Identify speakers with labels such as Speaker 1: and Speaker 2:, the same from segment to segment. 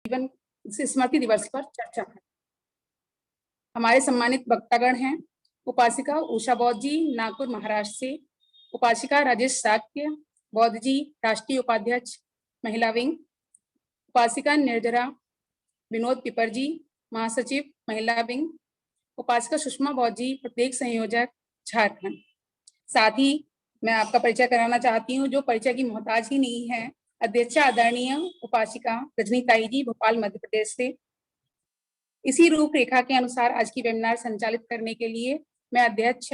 Speaker 1: जीवन स्मृति दिवस पर चर्चा है। हमारे सम्मानित वक्तागण हैं उपासिका उषा बौद्ध जी नागपुर महाराष्ट्र से, उपासिका राजेश साक्य बौद्ध जी राष्ट्रीय उपाध्यक्ष महिला विंग, उपासिका निर्जरा विनोद पिपर जी महासचिव महिला विंग, उपासिका सुषमा बौद्ध जी प्रत्येक संयोजक झारखंड। साथ ही मैं आपका परिचय कराना चाहती हूँ जो परिचय की मोहताज ही नहीं है, अध्यक्ष आदरणीय उपासिका रजनी ताई जी भोपाल मध्य प्रदेश से। इसी रूपरेखा के अनुसार आज की वेबिनार संचालित करने के लिए मैं अध्यक्ष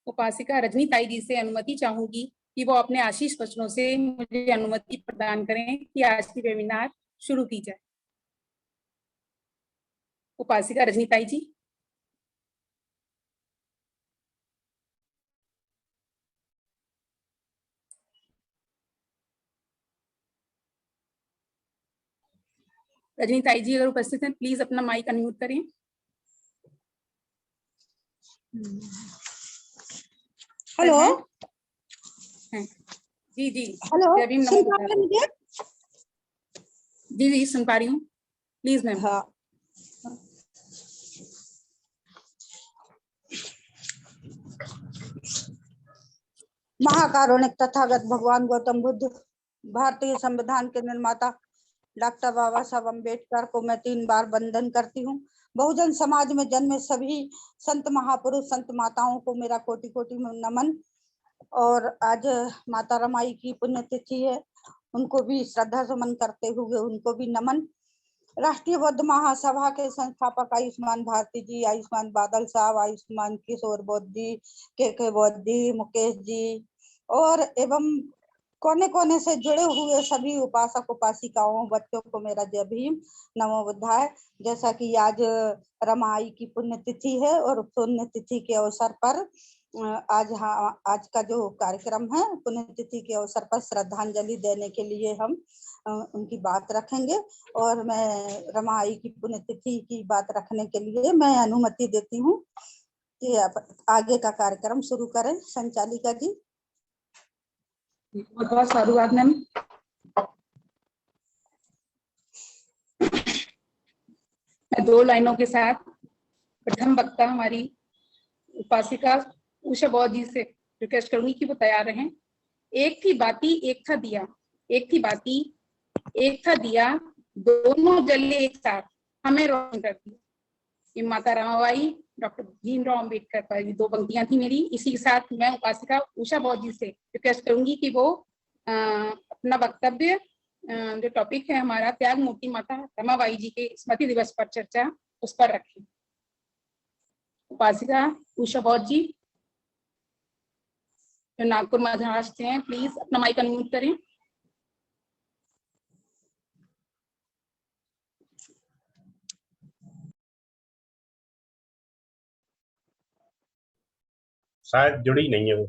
Speaker 1: उपासिका रजनी ताई जी से अनुमति चाहूंगी कि वो अपने आशीष वचनों से मुझे अनुमति प्रदान करें कि आज की वेबिनार शुरू की जाए। उपासिका रजनी ताई जी। रजनी ताई जी अगर उपस्थित हैं प्लीज अपना माइक अनम्यूट करें।
Speaker 2: हेलो
Speaker 1: जी जी
Speaker 2: हेलो,
Speaker 1: जय भीम।
Speaker 2: सुन पा रहे हैं मुझे?
Speaker 1: जी जी सुन पा रही हूँ, प्लीज मैम।
Speaker 2: हाँ। महाकारुणिक तथागत भगवान गौतम बुद्ध भारतीय संविधान के निर्माता डॉक्टर बाबा साहब अम्बेडकर को मैं 3 बार वंदन करती हूँ। बहुजन समाज में जन्मे सभी संत महापुरुष संत माताओं को मेरा कोटि कोटि नमन। और आज माता रमाई की पुण्यतिथि है, उनको भी श्रद्धा सुमन करते हुए उनको भी नमन। राष्ट्रीय बौद्ध महासभा के संस्थापक आयुष्मान भारती जी, आयुष्मान बादल साहब, आयुष्मान किशोर बौद्ध जी, के बौद्ध जी, मुकेश जी और एवं कोने कोने से जुड़े हुए सभी उपासक उपासिकाओं बच्चों को मेरा जय भीम नमो बुद्धाय। जैसा कि आज रमाई की पुण्यतिथि है और पुण्यतिथि के अवसर पर आज का जो कार्यक्रम है पुण्यतिथि के अवसर पर श्रद्धांजलि देने के लिए हम उनकी बात रखेंगे और मैं रमाई की पुण्यतिथि की बात रखने के लिए मैं अनुमति देती हूँ कि आप आगे का कार्यक्रम शुरू करें। संचालिका जी।
Speaker 1: बहुत बहुत साधुवाद मैम। मैं 2 लाइनों के साथ प्रथम वक्ता हमारी उपासिका उषा बौद्ध जी से रिक्वेस्ट करूंगी कि वो तैयार रहें। एक थी बाती एक था दिया, एक थी बाती एक था दिया, दोनों जले एक साथ हमें रोशन कर दिया। ये माता रमाबाई डॉक्टर भीमराव अम्बेडकर पर 2 पंक्तियां थी मेरी। इसी के साथ मैं उपासिका उषा बौद्ध जी से रिक्वेस्ट करूंगी कि वो अपना वक्तव्य जो टॉपिक है हमारा त्याग मूर्ति माता रमाबाई जी के स्मृति दिवस पर चर्चा उस पर रखें। उपासिका उषा बौद्ध जी जो नागपुर महाराष्ट्र से हैं, प्लीज अपना माइक अनम्यूट करें।
Speaker 3: शायद जुड़ी नहीं है, वो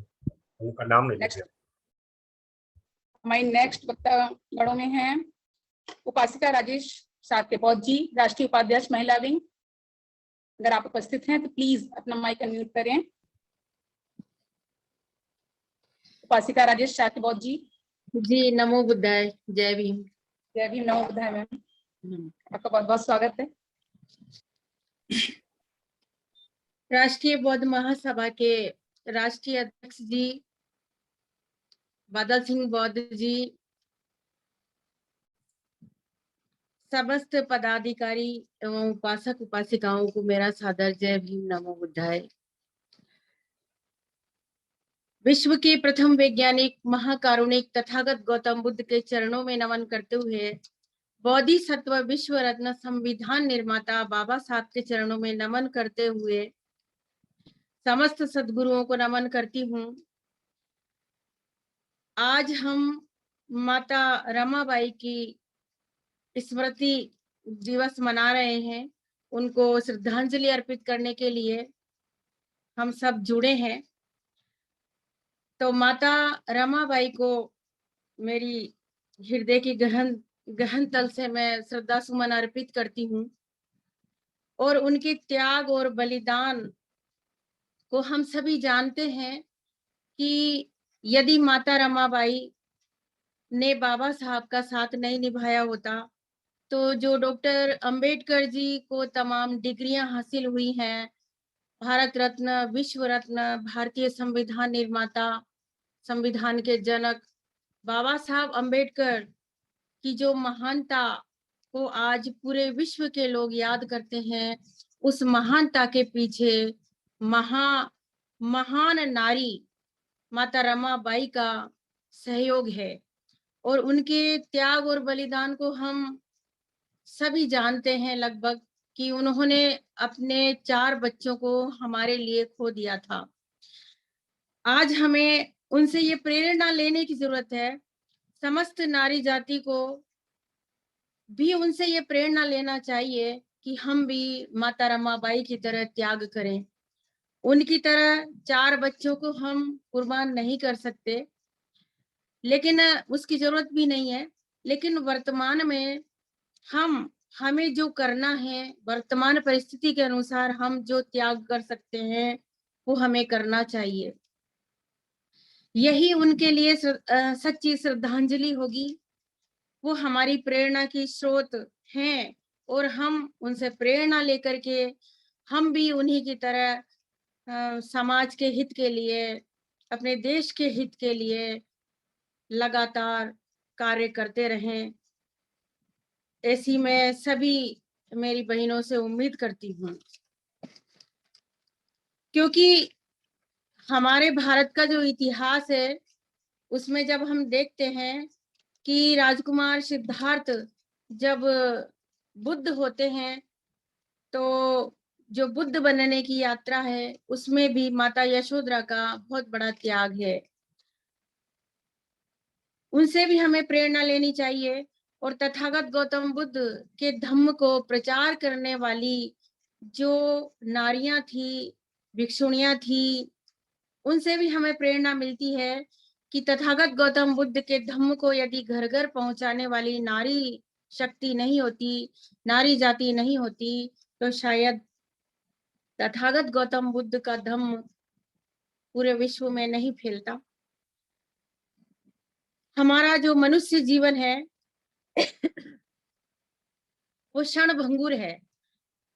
Speaker 3: उनका नाम नहीं लिखा।
Speaker 1: हमारी नेक्स्ट वक्तागणों में है उपासिका राजेश साक्य बौद्ध जी राष्ट्रीय उपाध्यक्ष महिला विंग। अगर आप उपस्थित हैं तो प्लीज अपना माइक अनम्यूट करें। उपासिका राजेश साक्य बौद्ध जी।
Speaker 4: जी नमो बुद्धाय, जय भीम।
Speaker 1: जय भीम नमो बुद्धाय मैम, आपका बहुत बहुत स्वागत है।
Speaker 4: राष्ट्रीय बौद्ध महासभा के राष्ट्रीय अध्यक्ष जी बादल सिंह बौद्ध जी, समस्त पदाधिकारी एवं उपासक उपासिकाओं को मेरा सादर जय भीम नमो बुद्धाय। विश्व के प्रथम वैज्ञानिक महाकारुणिक तथागत गौतम बुद्ध के चरणों में नमन करते हुए बोधिसत्व विश्व रत्न संविधान निर्माता बाबा साहब के चरणों में नमन करते हुए समस्त सद्गुरुओं को नमन करती हूँ। आज हम माता रमाबाई की स्मृति दिवस मना रहे हैं, उनको श्रद्धांजलि अर्पित करने के लिए हम सब जुड़े हैं। तो माता रमाबाई को मेरी हृदय की गहन तल से मैं श्रद्धा सुमन अर्पित करती हूँ और उनके त्याग और बलिदान को हम सभी जानते हैं कि यदि माता रमाबाई ने बाबा साहब का साथ नहीं निभाया होता तो जो डॉक्टर अंबेडकर जी को तमाम डिग्रियां हासिल हुई हैं, भारत रत्न, विश्व रत्न, भारतीय संविधान निर्माता, संविधान के जनक बाबा साहब अंबेडकर की जो महानता को आज पूरे विश्व के लोग याद करते हैं, उस महानता के पीछे महान नारी माता रमाबाई का सहयोग है। और उनके त्याग और बलिदान को हम सभी जानते हैं लगभग, कि उन्होंने अपने 4 बच्चों को हमारे लिए खो दिया था। आज हमें उनसे ये प्रेरणा लेने की जरूरत है। समस्त नारी जाति को भी उनसे ये प्रेरणा लेना चाहिए कि हम भी माता रमाबाई की तरह त्याग करें। उनकी तरह 4 बच्चों को हम कुर्बान नहीं कर सकते, लेकिन उसकी जरूरत भी नहीं है। लेकिन वर्तमान में हमें जो करना है, वर्तमान परिस्थिति के अनुसार हम जो त्याग कर सकते हैं, वो हमें करना चाहिए। यही उनके लिए सच्ची श्रद्धांजलि होगी। वो हमारी प्रेरणा की स्रोत हैं और हम उनसे प्रेरणा लेकर के हम भी उन्हीं की तरह समाज के हित के लिए, अपने देश के हित के लिए लगातार कार्य करते रहें, ऐसी मैं सभी मेरी बहनों से उम्मीद करती हूँ। क्योंकि हमारे भारत का जो इतिहास है, उसमें जब हम देखते हैं कि राजकुमार सिद्धार्थ जब बुद्ध होते हैं, तो जो बुद्ध बनने की यात्रा है, उसमें भी माता यशोधरा का बहुत बड़ा त्याग है। उनसे भी हमें प्रेरणा लेनी चाहिए। और तथागत गौतम बुद्ध के धम्म को प्रचार करने वाली जो नारियां थी, भिक्षुणियां थी, उनसे भी हमें प्रेरणा मिलती है कि तथागत गौतम बुद्ध के धम्म को यदि घर घर पहुंचाने वाली नारी शक्ति नहीं होती, नारी जाति नहीं होती, तो शायद तथागत गौतम बुद्ध का धम्म पूरे विश्व में नहीं फैलता। हमारा जो मनुष्य जीवन है वो क्षणभंगुर है।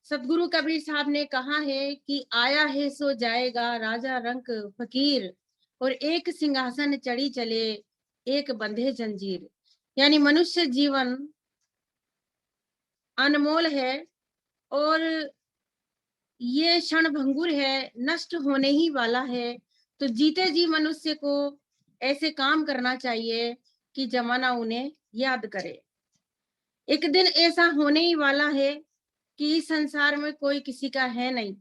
Speaker 4: सतगुरु कबीर साहब ने कहा है कि आया है सो जाएगा, राजा रंक फकीर, और एक सिंहासन चढ़ी चले, एक बंधे जंजीर। यानी मनुष्य जीवन अनमोल है और ये क्षणभंगुर है, नष्ट होने ही वाला है। तो जीते जी मनुष्य को ऐसे काम करना चाहिए कि जमाना उन्हें याद करे। एक दिन ऐसा होने ही वाला है कि इस संसार में कोई किसी का है नहीं।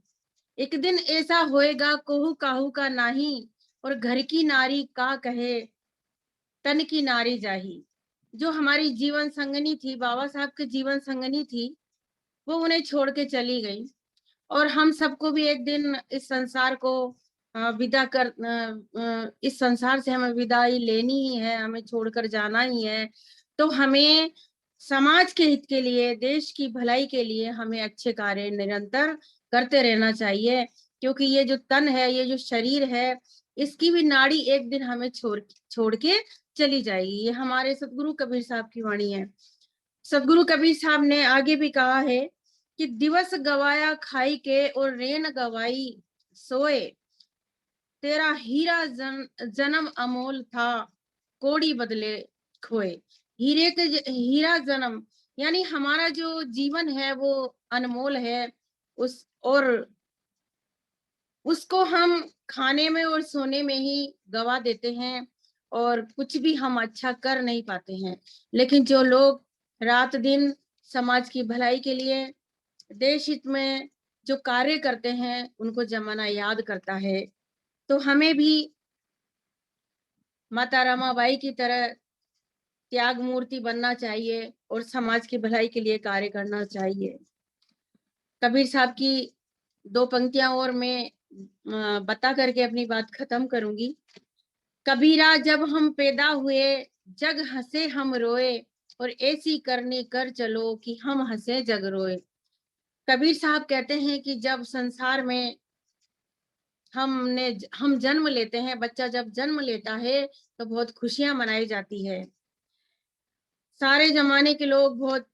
Speaker 4: एक दिन ऐसा होएगा कोहू काहू का नाही, और घर की नारी का कहे तन की नारी जाही। जो हमारी जीवन संगनी थी, बाबा साहब की जीवन संगनी थी, वो उन्हें छोड़ के चली गई। और हम सबको भी एक दिन इस संसार को इस संसार से हमें विदाई लेनी ही है, हमें छोड़कर जाना ही है। तो हमें समाज के हित के लिए, देश की भलाई के लिए हमें अच्छे कार्य निरंतर करते रहना चाहिए। क्योंकि ये जो तन है, ये जो शरीर है, इसकी भी नाड़ी एक दिन हमें छोड़ के चली जाएगी। ये हमारे सतगुरु कबीर साहब की वाणी है। सतगुरु कबीर साहब ने आगे भी कहा है कि दिवस गवाया खाई के और रेन गवाई सोए, तेरा जन्म अमोल था, कोड़ी बदले खोए। हीरा जन्म यानी हमारा जो जीवन है वो अनमोल है, उसको हम खाने में और सोने में ही गवा देते हैं और कुछ भी हम अच्छा कर नहीं पाते हैं। लेकिन जो लोग रात दिन समाज की भलाई के लिए, देश हित में जो कार्य करते हैं, उनको जमाना याद करता है। तो हमें भी माता रमाबाई की तरह त्याग मूर्ति बनना चाहिए और समाज की भलाई के लिए कार्य करना चाहिए। कबीर साहब की 2 पंक्तियां और मैं बता करके अपनी बात खत्म करूंगी। कबीरा जब हम पैदा हुए, जग हंसे हम रोए, और ऐसी करनी कर चलो कि हम हंसे जग रोए। कबीर साहब कहते हैं कि जब संसार में हम जन्म लेते हैं, बच्चा जब जन्म लेता है तो बहुत खुशियां मनाई जाती है। सारे जमाने के लोग बहुत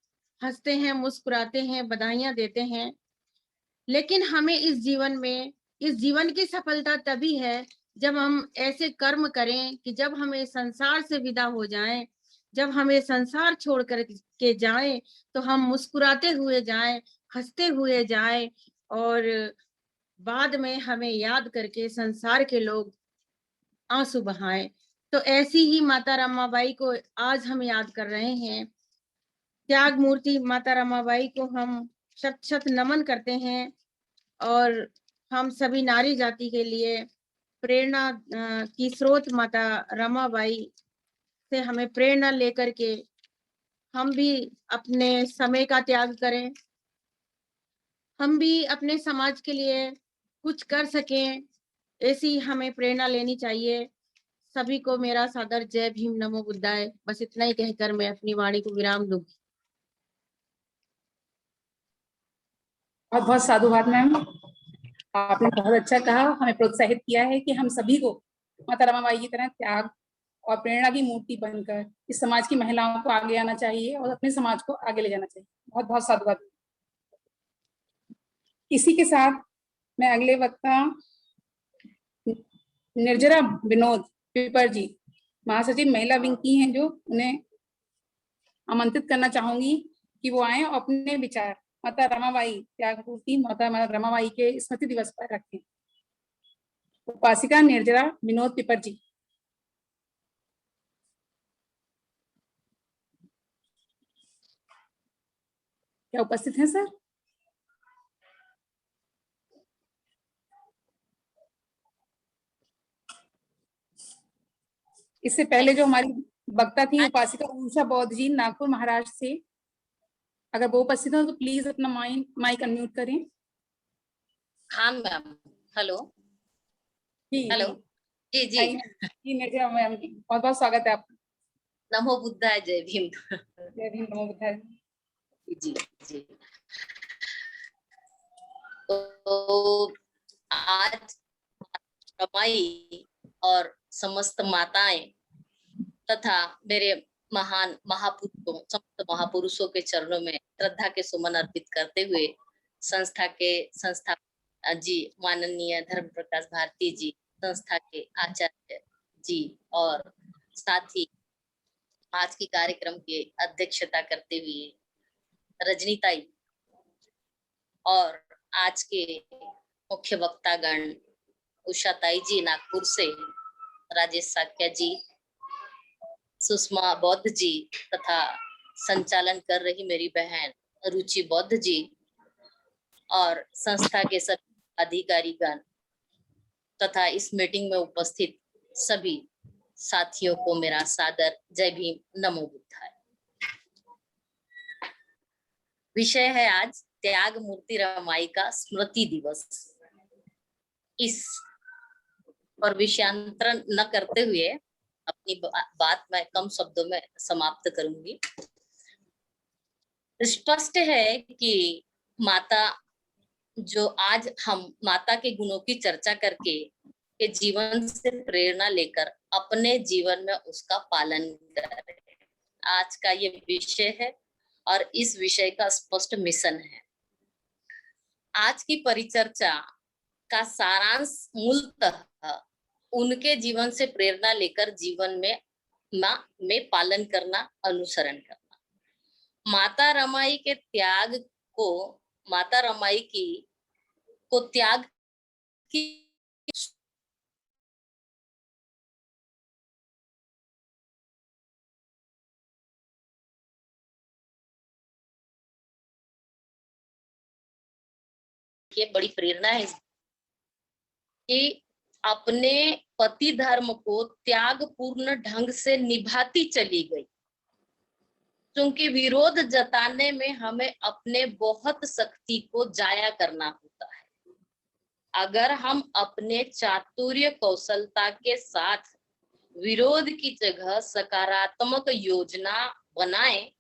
Speaker 4: हंसते हैं, मुस्कुराते हैं, बधाइयां देते हैं। लेकिन हमें इस जीवन की सफलता तभी है जब हम ऐसे कर्म करें कि जब हमें संसार से विदा हो जाएं, जब हमें संसार छोड़ कर के जाएं, तो हम मुस्कुराते हुए जाएं, हंसते हुए जाएं, और बाद में हमें याद करके संसार के लोग आंसू बहाएं। तो ऐसी ही माता रमाबाई को आज हम याद कर रहे हैं। त्याग मूर्ति माता रमाबाई को हम शत शत नमन करते हैं, और हम सभी नारी जाति के लिए प्रेरणा की स्रोत माता रमाबाई से हमें प्रेरणा लेकर के हम भी अपने समय का त्याग करें, हम भी अपने समाज के लिए कुछ कर सकें, ऐसी हमें प्रेरणा लेनी चाहिए। सभी को मेरा सादर जय भीम नमो बुद्धाय। बस इतना ही कहकर मैं अपनी वाणी को विराम दूंगी।
Speaker 1: बहुत बहुत साधुवाद मैम, आपने बहुत अच्छा कहा, हमें प्रोत्साहित किया है कि हम सभी को माता रमाबाई की तरह त्याग और प्रेरणा की मूर्ति बनकर इस समाज की महिलाओं को आगे आना चाहिए और अपने समाज को आगे ले जाना चाहिए। बहुत बहुत साधुवाद। इसी के साथ मैं अगले वक्ता निर्जरा विनोद पिपर जी, महासचिव महिला विंग की हैं, जो उन्हें आमंत्रित करना चाहूंगी कि वो आए और अपने विचार माता रमाबाई त्याग मूर्ति माता रमाबाई के स्मृति दिवस पर रखें। उपासिका निर्जरा विनोद पिपर जी। क्या उपस्थित हैं सर? इससे पहले जो हमारी वक्ता थी उपासिका उषा बौद्ध जी नागपुर महाराष्ट्र से, अगर वो उपस्थित हो तो प्लीज अपना माइक अनम्यूट करें।
Speaker 5: हाँ मैम, हेलो
Speaker 1: जी
Speaker 5: हेलो, जी जी
Speaker 1: जी निर्जरा मैम जी, बहुत बहुत स्वागत है आपका।
Speaker 5: नमो बुद्धाय, जय भीम।
Speaker 1: जय भीम नमो बुद्धाय।
Speaker 5: जी जी। तो आज रमाई और समस्त माताएं तथा मेरे महान महापुरुषों, समस्त महापुरुषों के चरणों में श्रद्धा के सुमन अर्पित करते हुए संस्था जी माननीय धर्म प्रकाश भारती जी, संस्था के आचार्य जी, और साथ ही आज की कार्यक्रम की अध्यक्षता करते हुए रजनीताई, और आज के मुख्य वक्तागण उषाताई जी नागपुर से, राजेश साक्या जी, सुषमा बौद्ध जी, तथा संचालन कर रही मेरी बहन रुचि बौद्ध जी, और संस्था के सभी अधिकारीगण तथा इस मीटिंग में उपस्थित सभी साथियों को मेरा सादर जय भीम नमो बुद्धाय। विषय है आज त्याग मूर्ति रमाई का स्मृति दिवस। इस पर विषयांतरण न करते हुए अपनी बात मैं कम शब्दों में समाप्त करूंगी। स्पष्ट है कि माता, जो आज हम माता के गुणों की चर्चा करके के जीवन से प्रेरणा लेकर अपने जीवन में उसका पालन करें, आज का ये विषय है और इस विषय का स्पष्ट मिशन है। आज की परिचर्चा का सारांश मूलतः उनके जीवन से प्रेरणा लेकर जीवन में पालन करना, अनुसरण करना। माता रमाई के त्याग को, माता रमाई को त्याग की बड़ी प्रेरणा है कि अपने पति धर्म को त्याग पूर्ण ढंग से निभाती चली गई, क्योंकि विरोध जताने में हमें अपने बहुत शक्ति को जाया करना होता है। अगर हम अपने चातुर्य कौशलता के साथ विरोध की जगह सकारात्मक योजना बनाएं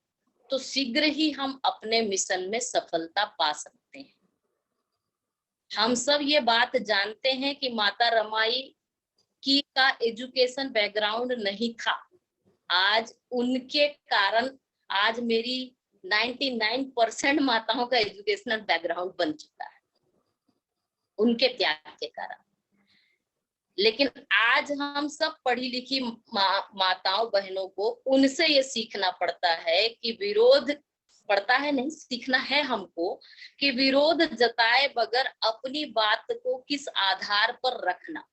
Speaker 5: तो शीघ्र ही हम अपने मिशन में सफलता पा सकते हैं। हम सब ये बात जानते हैं कि माता रमाई का एजुकेशन बैकग्राउंड नहीं था। आज उनके कारण आज मेरी 99% माताओं का एजुकेशनल बैकग्राउंड बन चुका है उनके त्याग के कारण। लेकिन आज हम सब पढ़ी लिखी माताओं बहनों को उनसे ये सीखना पड़ता है कि विरोध पड़ता है नहीं, सीखना है हमको कि विरोध जताए बगैर अपनी बात को किस आधार पर रखना।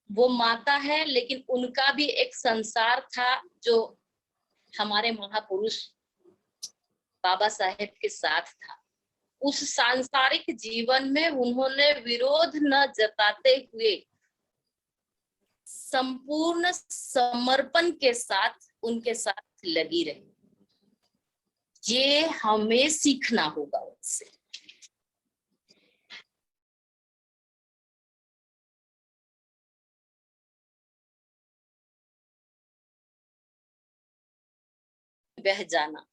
Speaker 5: वो माता है लेकिन उनका भी एक संसार था जो हमारे महापुरुष बाबा साहेब के साथ था। उस सांसारिक जीवन में उन्होंने विरोध न जताते हुए संपूर्ण समर्पण के साथ उनके साथ लगी रही। ये हमें सीखना होगा उनसे। बह जाना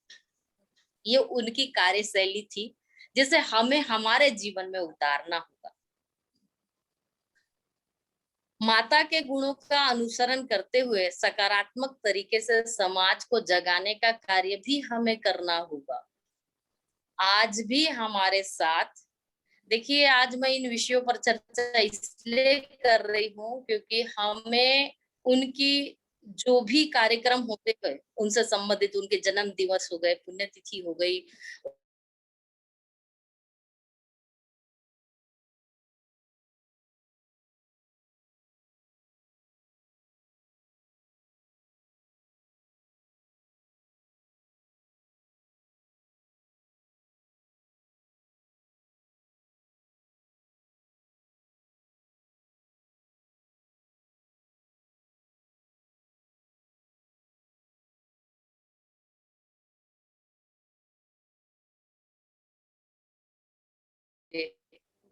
Speaker 5: ये उनकी कार्यशैली थी जिसे हमें हमारे जीवन में उतारना होगा। माता के गुणों का अनुसरण करते हुए सकारात्मक तरीके से समाज को जगाने का कार्य भी हमें करना होगा। आज भी हमारे साथ देखिए, आज मैं इन विषयों पर चर्चा इसलिए कर रही हूँ क्योंकि हमें उनकी जो भी कार्यक्रम होते गए उनसे संबंधित, उनके जन्म दिवस हो गए, पुण्यतिथि हो गई,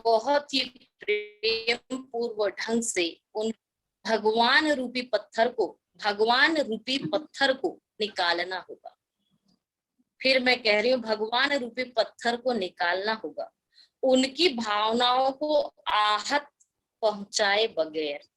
Speaker 5: बहुत ही प्रेम पूर्व ढंग से उन भगवान रूपी पत्थर को निकालना होगा। फिर मैं कह रही हूँ, भगवान रूपी पत्थर को निकालना होगा, उनकी भावनाओं को आहत पहुंचाए बगैर।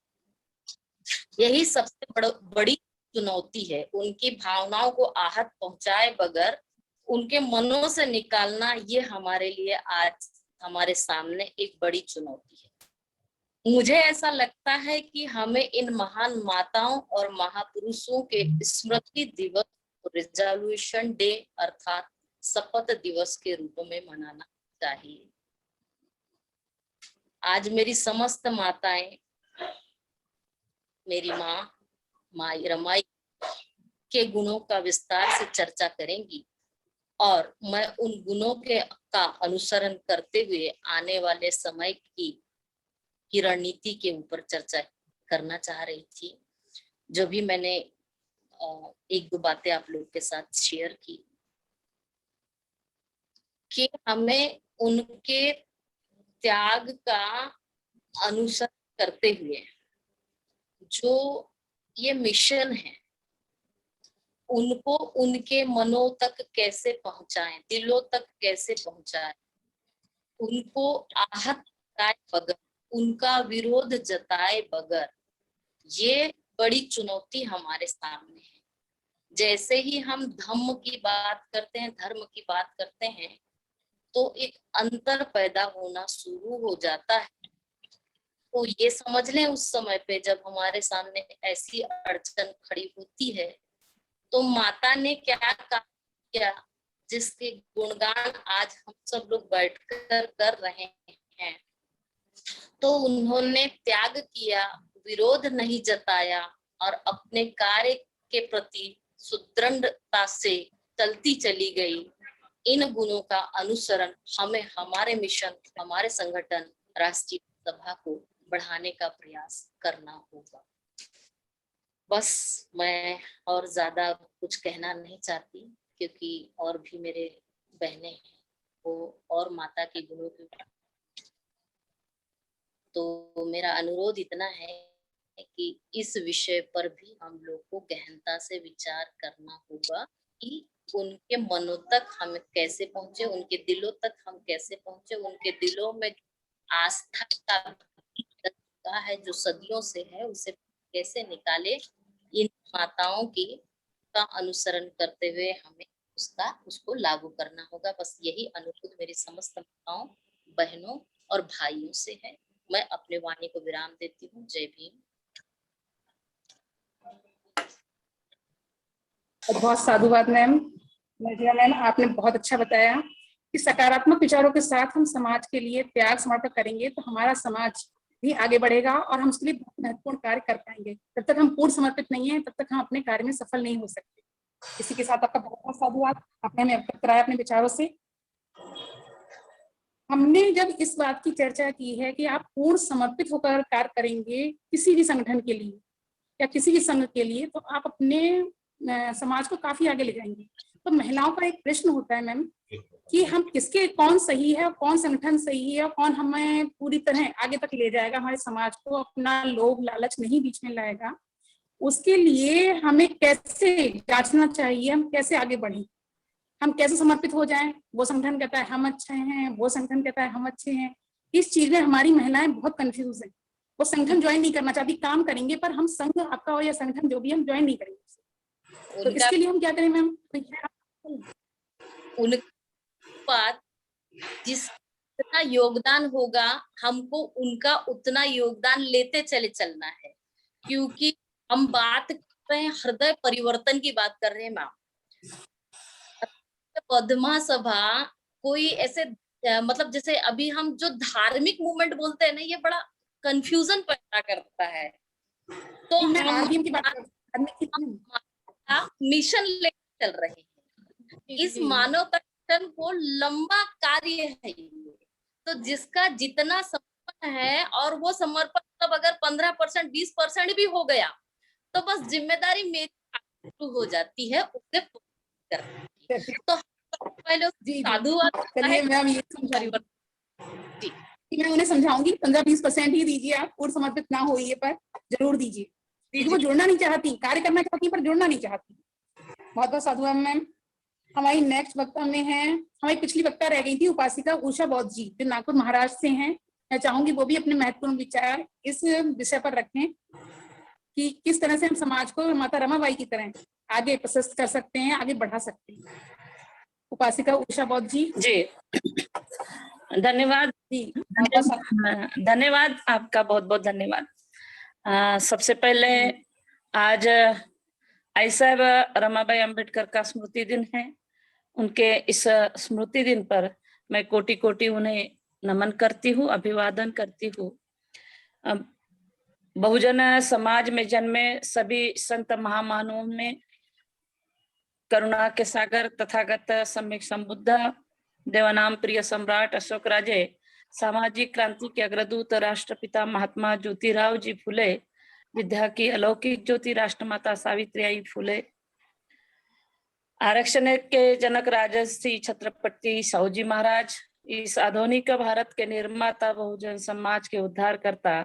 Speaker 5: यही सबसे बड़ी चुनौती है, उनकी भावनाओं को आहत पहुंचाए बगैर उनके मनों से निकालना। ये हमारे लिए आज हमारे सामने एक बड़ी चुनौती है। मुझे ऐसा लगता है कि हमें इन महान माताओं और महापुरुषों के स्मृति दिवस, रिजोल्यूशन डे अर्थात शपथ दिवस के रूप में मनाना चाहिए। आज मेरी समस्त माताएं, मेरी माँ रमाई के गुणों का विस्तार से चर्चा करेंगी और मैं उन गुणों का अनुसरण करते हुए आने वाले समय की रणनीति के ऊपर चर्चा करना चाह रही थी। जो भी मैंने एक दो बातें आप लोग के साथ शेयर की कि हमें उनके त्याग का अनुसरण करते हुए जो ये मिशन है उनको उनके मनों तक कैसे पहुंचाएं, दिलों तक कैसे पहुंचाएं, उनको आहत कराए बगैर, उनका विरोध जताए बगैर। ये बड़ी चुनौती हमारे सामने है। जैसे ही हम धम्म की बात करते हैं, धर्म की बात करते हैं, तो एक अंतर पैदा होना शुरू हो जाता है। तो ये समझ लें, उस समय पे जब हमारे सामने ऐसी अड़चन खड़ी होती है तो माता ने क्या किया, जिसके गुणगान आज हम सब लोग बैठकर कर रहे हैं। तो उन्होंने त्याग किया, विरोध नहीं जताया और अपने कार्य के प्रति सुदृढ़ता से चलती चली गई। इन गुणों का अनुसरण हमें हमारे मिशन, हमारे संगठन राष्ट्रीय सभा को बढ़ाने का प्रयास करना होगा। बस मैं और ज्यादा कुछ कहना नहीं चाहती क्योंकि और भी मेरे बहनें हैं वो और माता के गुणों के। तो मेरा अनुरोध इतना है कि इस विषय पर भी हम लोग को गहनता से विचार करना होगा कि उनके मनों तक हम कैसे पहुंचे, उनके दिलों तक हम कैसे पहुंचे, उनके दिलों में आस्था का है जो सदियों से है उसे कैसे निकाले। इन माताओं की का अनुसरण करते हुए हमें उसको लागू करना होगा। बस यही अनुरोध मेरी समस्त माताओं, बहनों और भाइयों से है। मैं अपने वाणी को विराम देती हूँ। जय भीम।
Speaker 1: बहुत साधुवाद मैम। नजरिया मैम, आपने बहुत अच्छा बताया कि सकारात्मक विचारों के साथ हम समाज के लिए त्याग समर्पण करेंगे तो हमारा समाज भी आगे बढ़ेगा और हम उसके लिए बहुत महत्वपूर्ण कार्य कर पाएंगे। जब तक हम पूर्ण समर्पित नहीं है तब तक हम अपने कार्य में सफल नहीं हो सकते। इसी के साथ आपका बहुत बहुत साधुवाद, आपने हमें अवगत कराया अपने विचारों से। हमने जब इस बात की चर्चा की है कि आप पूर्ण समर्पित होकर कार्य करेंगे किसी भी संगठन के लिए या किसी भी संघ के लिए, तो आप अपने समाज को काफी आगे ले जाएंगे। तो महिलाओं का एक प्रश्न होता है मैम कि हम किसके, कौन सही है, कौन संगठन सही है, कौन हमें पूरी तरह आगे तक ले जाएगा, हमारे समाज को अपना लोभ लालच नहीं बीच में लाएगा। उसके लिए हमें कैसे जांचना चाहिए, हम कैसे आगे बढ़ें, हम कैसे समर्पित हो जाएं। वो संगठन कहता है हम अच्छे हैं, वो संगठन कहता है हम अच्छे हैं। इस चीज में हमारी महिलाएं बहुत कंफ्यूज हैं। वो संगठन ज्वाइन नहीं करना चाहती, काम करेंगे पर हम संघ आपका हो या संगठन जो भी, हम ज्वाइन नहीं करेंगे। तो
Speaker 5: उनका
Speaker 1: इसके लिए हम क्या करें मैम?
Speaker 5: उनका बात जितना योगदान होगा हमको उनका उतना योगदान लेते चले चलना है, क्योंकि हम बात कर रहे हैं हृदय परिवर्तन की बात कर रहे हैं मैम। पद्मा सभा कोई ऐसे मतलब जैसे अभी हम जो धार्मिक मूवमेंट बोलते हैं ना, ये बड़ा कंफ्यूजन पैदा करता है। तो हम
Speaker 1: की बात
Speaker 5: मिशन लेकर चल रहे हैं। इस मानवता मिशन को लंबा कार्य है ये। तो जिसका जितना समर्पण है, और वो समर्पण मतलब अगर 15% 20% भी हो गया तो बस जिम्मेदारी मेरी शुरू हो जाती है उसे करने की। तो पहले साधुवाद
Speaker 1: चलिए मैम, ये समझाऊंगी, मैं उन्हें समझाऊंगी 15-20% ही दीजिए, आप पूर्ण समर्पित ना होइए पर जरूर दीजिए, क्योंकि वो जुड़ना नहीं चाहती, कार्य करना चाहती पर जुड़ना नहीं चाहती। बहुत बहुत साधुवाद मैम। हमारी नेक्स्ट वक्ता में है, हमारी पिछली वक्ता रह गई थी उपासिका उषा बौद्ध जी, जो नागपुर महाराष्ट्र से हैं। मैं चाहूंगी वो भी अपने महत्वपूर्ण विचार इस विषय पर रखें कि किस तरह से हम समाज को माता रमाबाई की तरह आगे प्रशस्त कर सकते हैं, आगे बढ़ा सकते हैं। उपासिका उषा बौद्ध जी।
Speaker 6: जी धन्यवाद
Speaker 1: जी,
Speaker 6: धन्यवाद आपका, बहुत बहुत धन्यवाद। सबसे पहले आज आई साहब रमाबाई अंबेडकर का स्मृति दिन है। उनके इस स्मृति दिन पर मैं कोटि कोटि उन्हें नमन करती हूँ, अभिवादन करती हूँ। बहुजन समाज में जन्मे सभी संत महामानवों में करुणा के सागर तथागत सम्यक संबुद्ध देवानाम प्रिय सम्राट अशोक राजे, सामाजिक क्रांति के अग्रदूत राष्ट्रपिता महात्मा ज्योतिराव जी फुले, विद्या की अलौकिक ज्योति राष्ट्रमाता सावित्रीबाई फुले, आरक्षण के जनक राजर्षि छत्रपति साहूजी महाराज, इस आधुनिक भारत के निर्माता, बहुजन समाज के उद्धारकर्ता,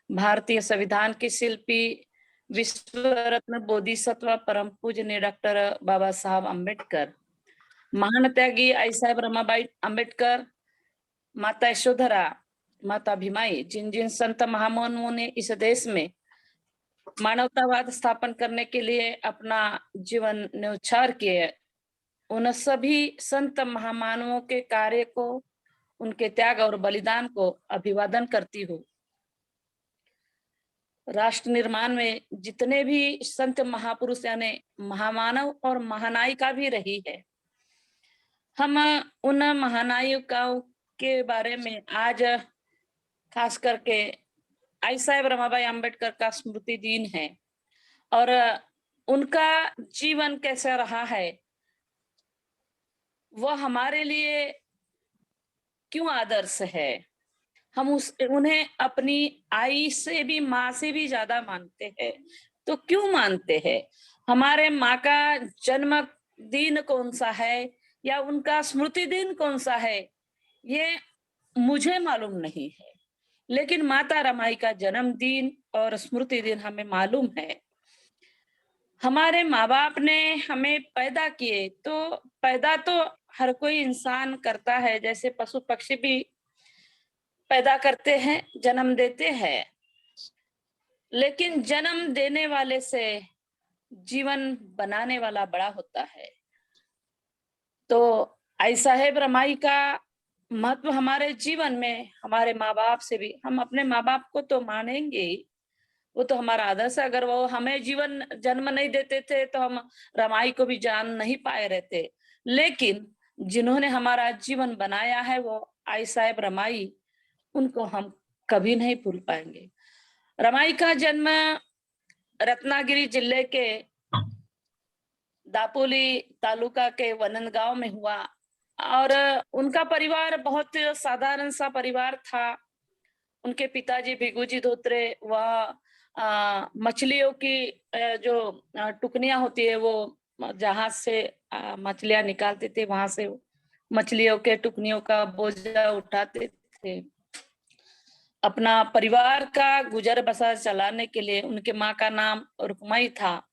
Speaker 6: भारतीय संविधान के शिल्पी, विश्व रत्न बोधिसत्व परम पूजनीय डॉक्टर बाबा साहब अम्बेडकर, महान त्यागी आई साहब रमाबाई अम्बेडकर, माता यशोधरा, माता भीमाई, जिन जिन संत महामानवों ने इस देश में मानवतावाद स्थापन करने के लिए अपना जीवन न्यौछावर किए, उन सभी संत महामानवों के कार्य को, उनके त्याग और बलिदान को अभिवादन करती हूँ। राष्ट्र निर्माण में जितने भी संत महापुरुष यानी महामानव और महानायिका भी रही है, हम उन महानायिकाओं के बारे में आज खास करके आई साहब रमाबाई अम्बेडकर का स्मृति दिन है और उनका जीवन कैसा रहा है, वह हमारे लिए क्यों आदर्श है। हम उन्हें अपनी आई से भी, माँ से भी ज्यादा मानते हैं। तो क्यों मानते हैं? हमारे माँ का जन्म दिन कौन सा है या उनका स्मृति दिन कौन सा है, ये मुझे मालूम नहीं है, लेकिन माता रमाई का जन्मदिन और स्मृति दिन हमें मालूम है। हमारे माँ बाप ने हमें पैदा किए, तो पैदा तो हर कोई इंसान करता है, जैसे पशु पक्षी भी पैदा करते हैं, जन्म देते हैं, लेकिन जन्म देने वाले से जीवन बनाने वाला बड़ा होता है। तो आई साहेब रमाई का महत्व हमारे जीवन में, हमारे माँ बाप से भी, हम अपने माँ बाप को तो मानेंगे ही, वो तो हमारा आदर्श है। अगर वो हमें जीवन जन्म नहीं देते थे तो हम रमाई को भी जान नहीं पाए रहते, लेकिन जिन्होंने हमारा जीवन बनाया है वो आई साहेब रमाई, उनको हम कभी नहीं भूल पाएंगे। रमाई का जन्म रत्नागिरी जिले के दापोली तालुका के वनन गांव में हुआ और उनका परिवार बहुत साधारण सा परिवार था। उनके पिताजी भिगूजी धोत्रे वह मछलियों की जो टुकनियां होती है वो जहाज से मछलियां निकालते थे, वहां से मछलियों के टुकनियों का बोझा उठाते थे। अपना परिवार का गुजर बसर चलाने के लिए उनके माँ का नाम रुकमाई था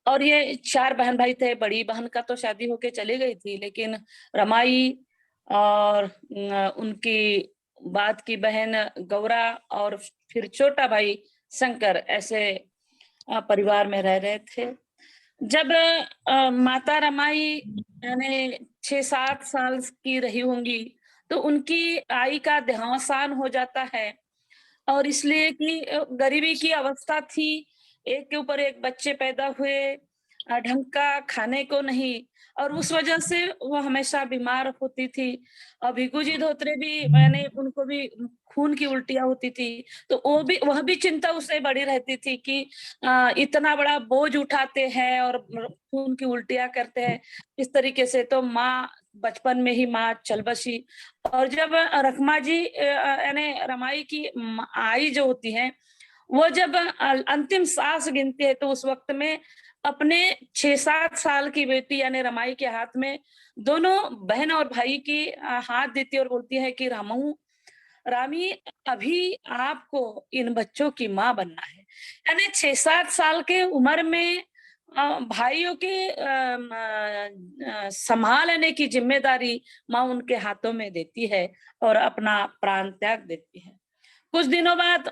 Speaker 6: और ये 4 बहन भाई थे। बड़ी बहन का तो शादी होके चली गई थी, लेकिन रमाई और उनकी बाद की बहन गौरा और फिर छोटा भाई शंकर ऐसे परिवार में रह रहे थे। जब माता रमाई यानी 6-7 साल की रही होंगी तो उनकी आई का देहावसान हो जाता है और इसलिए कि गरीबी की अवस्था थी, एक के ऊपर एक बच्चे पैदा हुए, ढंग का खाने को नहीं, और उस वजह से वो हमेशा बीमार होती थी। और भिगूजी धोत्रे भी, मैंने उनको भी खून की उल्टियां होती थी, तो वह भी चिंता उससे बड़ी रहती थी कि इतना बड़ा बोझ उठाते हैं और खून की उल्टियां करते हैं इस तरीके से। तो माँ बचपन में ही माँ चल बसी और जब रखमा जी यानी रमाई की आई जो होती है वो जब अंतिम सांस गिनती है तो उस वक्त में अपने 6-7 साल की बेटी यानी रमाई के हाथ में दोनों बहन और भाई की हाथ देती है और बोलती है कि रामी अभी आपको इन बच्चों की माँ बनना है। यानी 6-7 साल के उम्र में भाइयों के संभालने की जिम्मेदारी माँ उनके हाथों में देती है और अपना प्राण त्याग देती है। कुछ दिनों बाद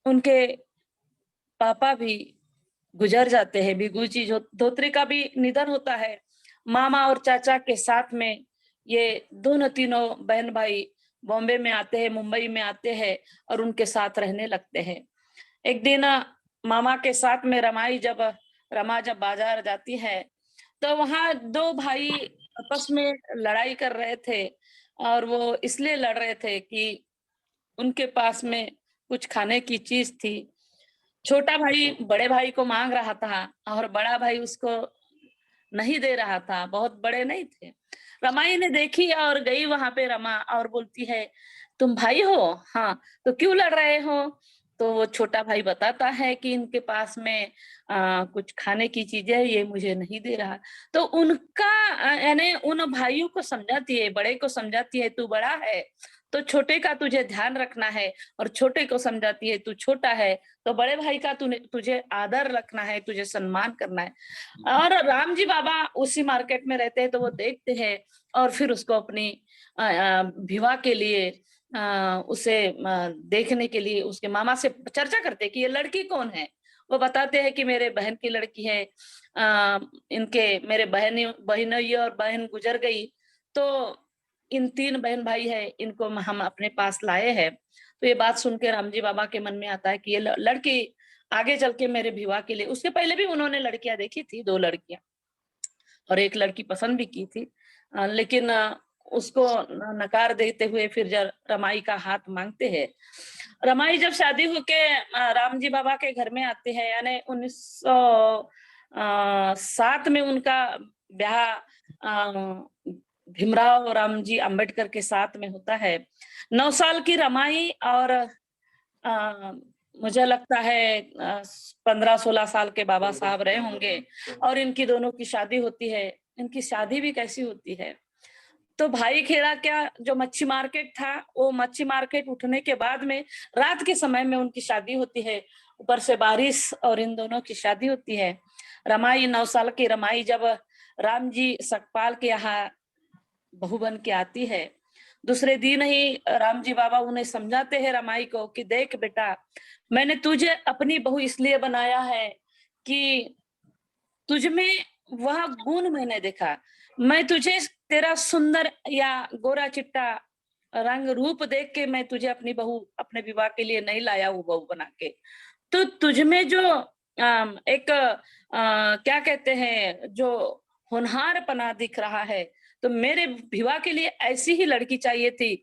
Speaker 6: उनके पापा भी गुजर जाते हैं, भिगूजी धोत्रे का भी निधन होता है। मामा और चाचा के साथ में ये दोनों तीनों बहन भाई बॉम्बे में आते हैं, मुंबई में आते हैं और उनके साथ रहने लगते हैं। एक दिन मामा के साथ में रमा जब बाजार जाती है तो वहां 2 भाई आपस में लड़ाई कर रहे थे और वो इसलिए लड़ रहे थे कि उनके पास में कुछ खाने की चीज थी। छोटा भाई बड़े भाई को मांग रहा था और बड़ा भाई उसको नहीं दे रहा था, बहुत बड़े नहीं थे। रमाई ने देखी और गई वहां पे रमा और बोलती है तुम भाई हो? हाँ, तो क्यों लड़ रहे हो? तो वो छोटा भाई बताता है कि इनके पास में कुछ खाने की चीजें है, ये मुझे नहीं दे रहा। तो उनका यानी उन भाइयों को समझाती है, बड़े को समझाती है तू बड़ा है तो छोटे का तुझे ध्यान रखना है, और छोटे को समझाती है तू छोटा है तो बड़े भाई का तुझे आदर रखना है, तुझे सम्मान करना है। और राम जी बाबा उसी मार्केट में रहते हैं तो वो देखते हैं और फिर उसको अपनी विवाह के लिए उसे देखने के लिए उसके मामा से चर्चा करते हैं कि ये लड़की कौन है। वो बताते हैं कि मेरे बहन की लड़की है, इनके मेरे बहनोई और बहन गुजर गई तो इन 3 बहन भाई है, इनको हम अपने पास लाए हैं। तो ये बात सुन के रामजी बाबा के मन में आता है कि ये लड़की आगे चल के मेरे विवाह के लिए, उसके पहले भी उन्होंने लड़कियां देखी थी, 2 लड़कियां और एक लड़की पसंद भी की थी, लेकिन उसको नकार देते हुए फिर जब रमाई का हाथ मांगते हैं। रमाई जब शादी होके रामजी बाबा के घर में आते हैं, यानी 1907 में उनका ब्याह भीमराव रामजी अंबेडकर के साथ में होता है। 9 साल की रमाई और मुझे लगता है 15-16 साल के बाबा साहब रहे होंगे और इनकी दोनों की शादी होती है। इनकी शादी भी कैसी होती है तो भाई खेड़ा क्या जो मच्छी मार्केट था, वो मच्छी मार्केट उठने के बाद में रात के समय में उनकी शादी होती है, ऊपर से बारिश और इन दोनों की शादी होती है। रमाई 9 साल की रमाई जब राम जी सकपाल के यहाँ बहू बन के आती है, दूसरे दिन ही राम जी बाबा उन्हें समझाते हैं रमाई को कि देख बेटा, मैंने तुझे अपनी बहू इसलिए बनाया है कि तुझ में वह गुण मैंने देखा। मैं तुझे तेरा सुंदर या गोरा चिट्टा रंग रूप देख के मैं तुझे अपनी बहू अपने विवाह के लिए नहीं लाया हूँ बहू बना के। तो तुझ में जो एक क्या कहते हैं, जो होनहारपना दिख रहा है, तो मेरे विवाह के लिए ऐसी ही लड़की चाहिए थी,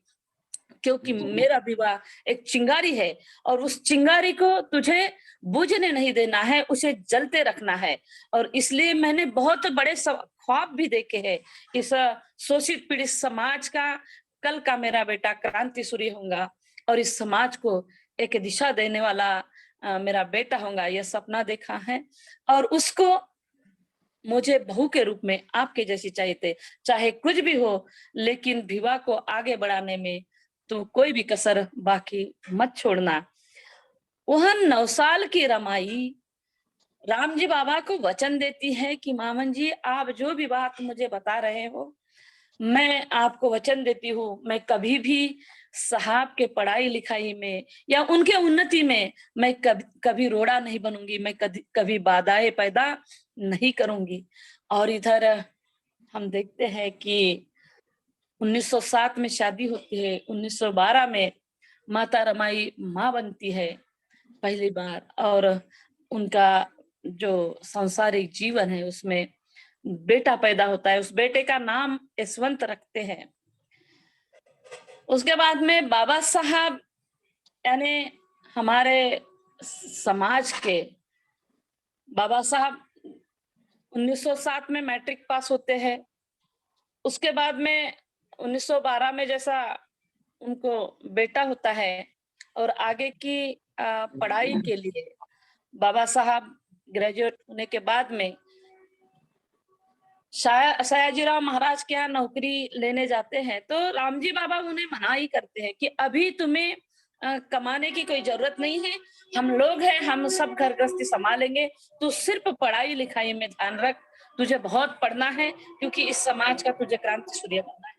Speaker 6: क्योंकि मेरा विवाह एक चिंगारी है और उस चिंगारी को तुझे बुझने नहीं देना है, उसे जलते रखना है। और इसलिए मैंने बहुत बड़े ख्वाब भी देखे हैं इस शोषित पीड़ित समाज का। कल का मेरा बेटा क्रांति सूर्य होगा और इस समाज को एक दिशा देने वाला मेरा बेटा होगा, यह सपना देखा है। और उसको मुझे बहू के रूप में आपके जैसी चाहिए थे, चाहे कुछ भी हो, लेकिन विवाह को आगे बढ़ाने में तो कोई भी कसर बाकी मत छोड़ना। वह 9 साल की रमाई राम जी बाबा को वचन देती है कि मामन जी, आप जो भी बात मुझे बता रहे हो, मैं आपको वचन देती हूँ, मैं कभी भी साहब के पढ़ाई लिखाई में या उनके उन्नति में मैं कभी रोड़ा नहीं बनूंगी, मैं कभी बाधाएं पैदा नहीं करूंगी। और इधर हम देखते हैं कि 1907 में शादी होती है, 1912 में माता रमाई माँ बनती है पहली बार, और उनका जो सांसारिक जीवन है उसमें बेटा पैदा होता है। उस बेटे का नाम यशवंत रखते हैं। उसके बाद में बाबा साहब यानी हमारे समाज के बाबा साहब 1907 में मैट्रिक पास होते हैं। उसके बाद में 1912 में जैसा उनको बेटा होता है और आगे की पढ़ाई के लिए बाबा साहब ग्रेजुएट होने के बाद में सयाजीराव महाराज के यहाँ नौकरी लेने जाते हैं, तो रामजी बाबा उन्हें मना ही करते हैं कि अभी तुम्हें कमाने की कोई जरूरत नहीं है, हम लोग हैं, हम सब घर गृहस्थी संभालेंगे, तू सिर्फ पढ़ाई लिखाई में ध्यान रख, तुझे बहुत पढ़ना है क्योंकि इस समाज का तुझे क्रांति सूर्य बनना है।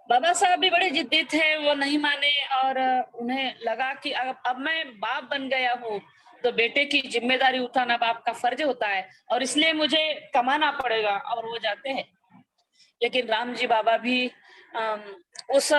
Speaker 6: बाबा साहब भी बड़े जिद्दी थे, वो नहीं माने और उन्हें लगा कि अब मैं बाप बन गया हूँ तो बेटे की जिम्मेदारी उठाना बाप का फर्ज होता है और इसलिए मुझे कमाना पड़ेगा, और वो जाते हैं। लेकिन राम जी बाबा भी उस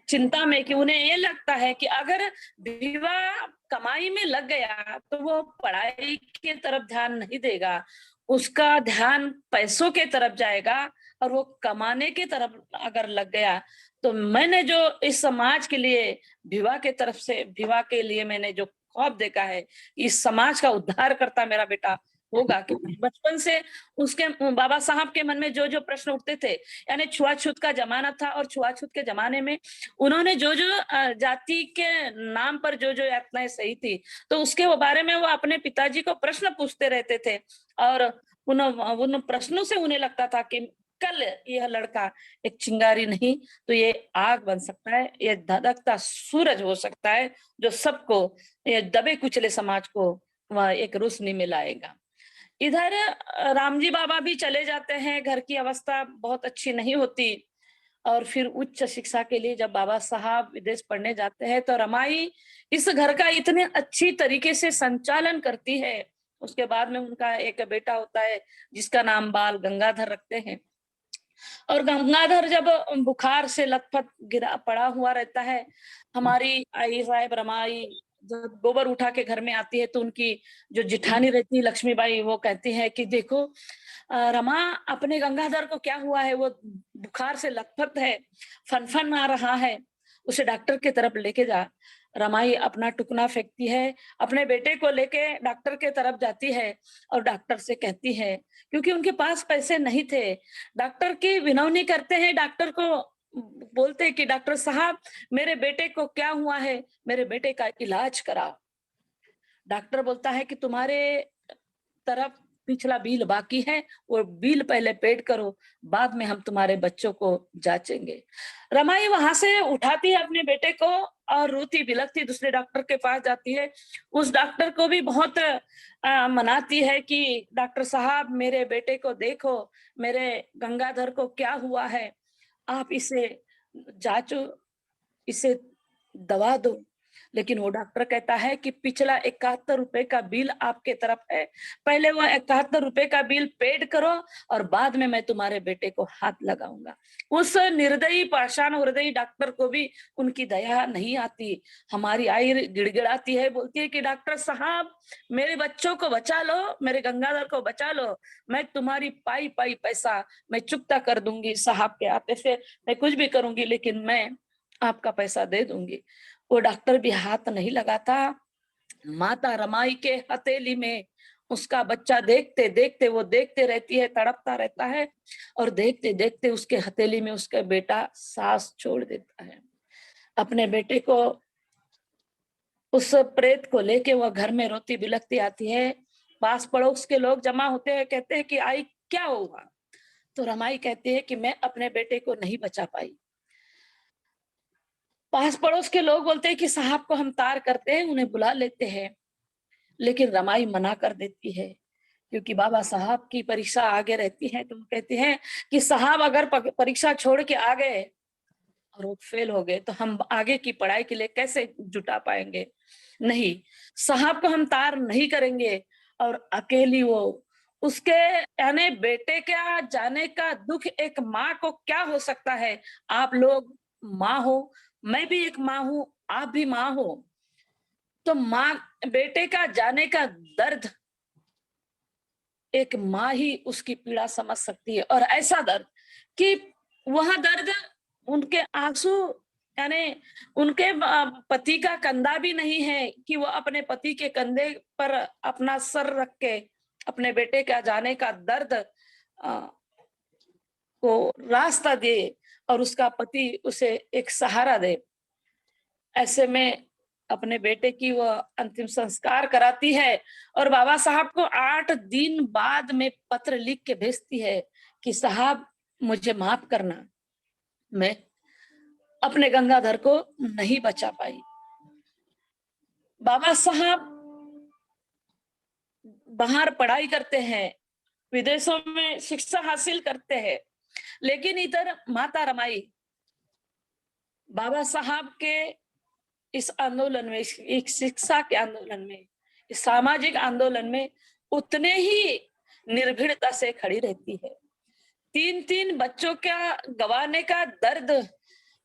Speaker 6: चिंता में कि उन्हें ये लगता है कि अगर विवाह कमाई में लग गया तो वो पढ़ाई की तरफ ध्यान नहीं देगा, उसका ध्यान पैसों के तरफ जाएगा, और वो कमाने की तरफ अगर लग गया तो मैंने जो इस समाज के लिए विवाह के तरफ से विवाह के लिए मैंने जो ख्वाब देखा है, इस समाज का उद्धार करता मेरा बेटा होगा। कि बचपन से उसके बाबा साहब के मन में जो जो प्रश्न उठते थे, यानी छुआछूत का जमाना था और छुआछूत के जमाने में उन्होंने जो जो जाति के नाम पर जो जो यातनाएं सही थी, तो उसके बारे में वो अपने पिताजी को प्रश्न पूछते रहते थे और उन प्रश्नों से उन्हें लगता था कि कल यह लड़का एक चिंगारी नहीं तो ये आग बन सकता है, ये धधकता सूरज हो सकता है जो सबको, ये दबे कुचले समाज को वह एक रोशनी में लाएगा। इधर रामजी बाबा भी चले जाते हैं, घर की अवस्था बहुत अच्छी नहीं होती, और फिर उच्च शिक्षा के लिए जब बाबा साहब विदेश पढ़ने जाते हैं तो रमाई इस घर का इतने अच्छी तरीके से संचालन करती है। उसके बाद में उनका एक बेटा होता है जिसका नाम बाल गंगाधर रखते हैं, और गंगाधर जब बुखार से लथपथ गिरा पड़ा हुआ रहता है, हमारी आई साहब रमाई जब गोबर उठा के घर में आती है तो उनकी जो जिठानी रहती है लक्ष्मीबाई, वो कहती है कि देखो रमा, अपने गंगाधर को क्या हुआ है, वो बुखार से लथपथ है, फनफन आ रहा है, उसे डॉक्टर की तरफ लेके जा। रमाई अपना टुकना फेंकती है, अपने बेटे को लेके डॉक्टर के तरफ जाती है और डॉक्टर से कहती है, क्योंकि उनके पास पैसे नहीं थे, डॉक्टर की विनवनी करते हैं, डॉक्टर को बोलते हैं कि डॉक्टर साहब मेरे बेटे को क्या हुआ है, मेरे बेटे का इलाज कराओ। डॉक्टर बोलता है कि तुम्हारे तरफ पिछला बिल बाकी है, वो बिल पहले पेड करो, बाद में हम तुम्हारे बच्चों को जांचेंगे। रमाई वहां से उठाती है अपने बेटे को और रोती बिलखती दूसरे डॉक्टर के पास जाती है। उस डॉक्टर को भी बहुत मनाती है कि डॉक्टर साहब मेरे बेटे को देखो, मेरे गंगाधर को क्या हुआ है, आप इसे जांचो, इसे दवा दो। लेकिन वो डॉक्टर कहता है कि पिछला 71 रुपए का बिल आपके तरफ है, पहले वो 71 रुपए का बिल पेड करो और बाद में मैं तुम्हारे बेटे को हाथ लगाऊंगा। उस निर्दयी पाषाण हृदयी डॉक्टर को भी उनकी दया नहीं आती। हमारी आई गिड़गिड़ाती है, बोलती है कि डॉक्टर साहब मेरे बच्चों को बचा लो, मेरे गंगाधर को बचा लो, मैं तुम्हारी पाई पाई पैसा मैं चुकता कर दूंगी, साहब के आते से मैं कुछ भी करूंगी लेकिन मैं आपका पैसा दे दूंगी। वो डॉक्टर भी हाथ नहीं लगाता। माता रमाई के हथेली में उसका बच्चा देखते देखते वो देखते रहती है, तड़पता रहता है और देखते देखते उसके हथेली में उसका बेटा सांस छोड़ देता है। अपने बेटे को, उस प्रेत को लेके वह घर में रोती बिलखती आती है। पास पड़ोस के लोग जमा होते हैं, कहते हैं कि आई क्या हुआ? तो रमाई कहती है कि मैं अपने बेटे को नहीं बचा पाई। पास पड़ोस के लोग बोलते हैं कि साहब को हम तार करते हैं, उन्हें बुला लेते हैं, लेकिन रमाई मना कर देती है क्योंकि बाबा साहब की परीक्षा आगे रहती है। तो कहते हैं कि साहब अगर परीक्षा छोड़ के आ गए और वो फेल हो गए तो हम आगे की पढ़ाई के लिए कैसे जुटा पाएंगे? नहीं, साहब को हम तार नहीं करेंगे। और अकेली वो, उसके यानी बेटे का जाने का दुख एक माँ को क्या हो सकता है? आप लोग माँ हो, मैं भी एक माँ हूं, आप भी माँ हो, तो माँ बेटे का जाने का दर्द एक माँ ही उसकी पीड़ा समझ सकती है। और ऐसा दर्द कि वह दर्द उनके आंसू, यानी उनके पति का कंधा भी नहीं है कि वो अपने पति के कंधे पर अपना सर रख के अपने बेटे का जाने का दर्द को रास्ता दे और उसका पति उसे एक सहारा दे। ऐसे में अपने बेटे की वह अंतिम संस्कार कराती है और बाबा साहब को 8 दिन बाद में पत्र लिख के भेजती है कि साहब मुझे माफ करना, मैं अपने गंगाधर को नहीं बचा पाई। बाबा साहब बाहर पढ़ाई करते हैं, विदेशों में शिक्षा हासिल करते हैं, लेकिन इधर माता रमाई बाबा साहब के इस आंदोलन में, एक शिक्षा के आंदोलन में, इस सामाजिक आंदोलन में उतने ही निर्भीड़ता से खड़ी रहती है। 3 बच्चों का गवाने का दर्द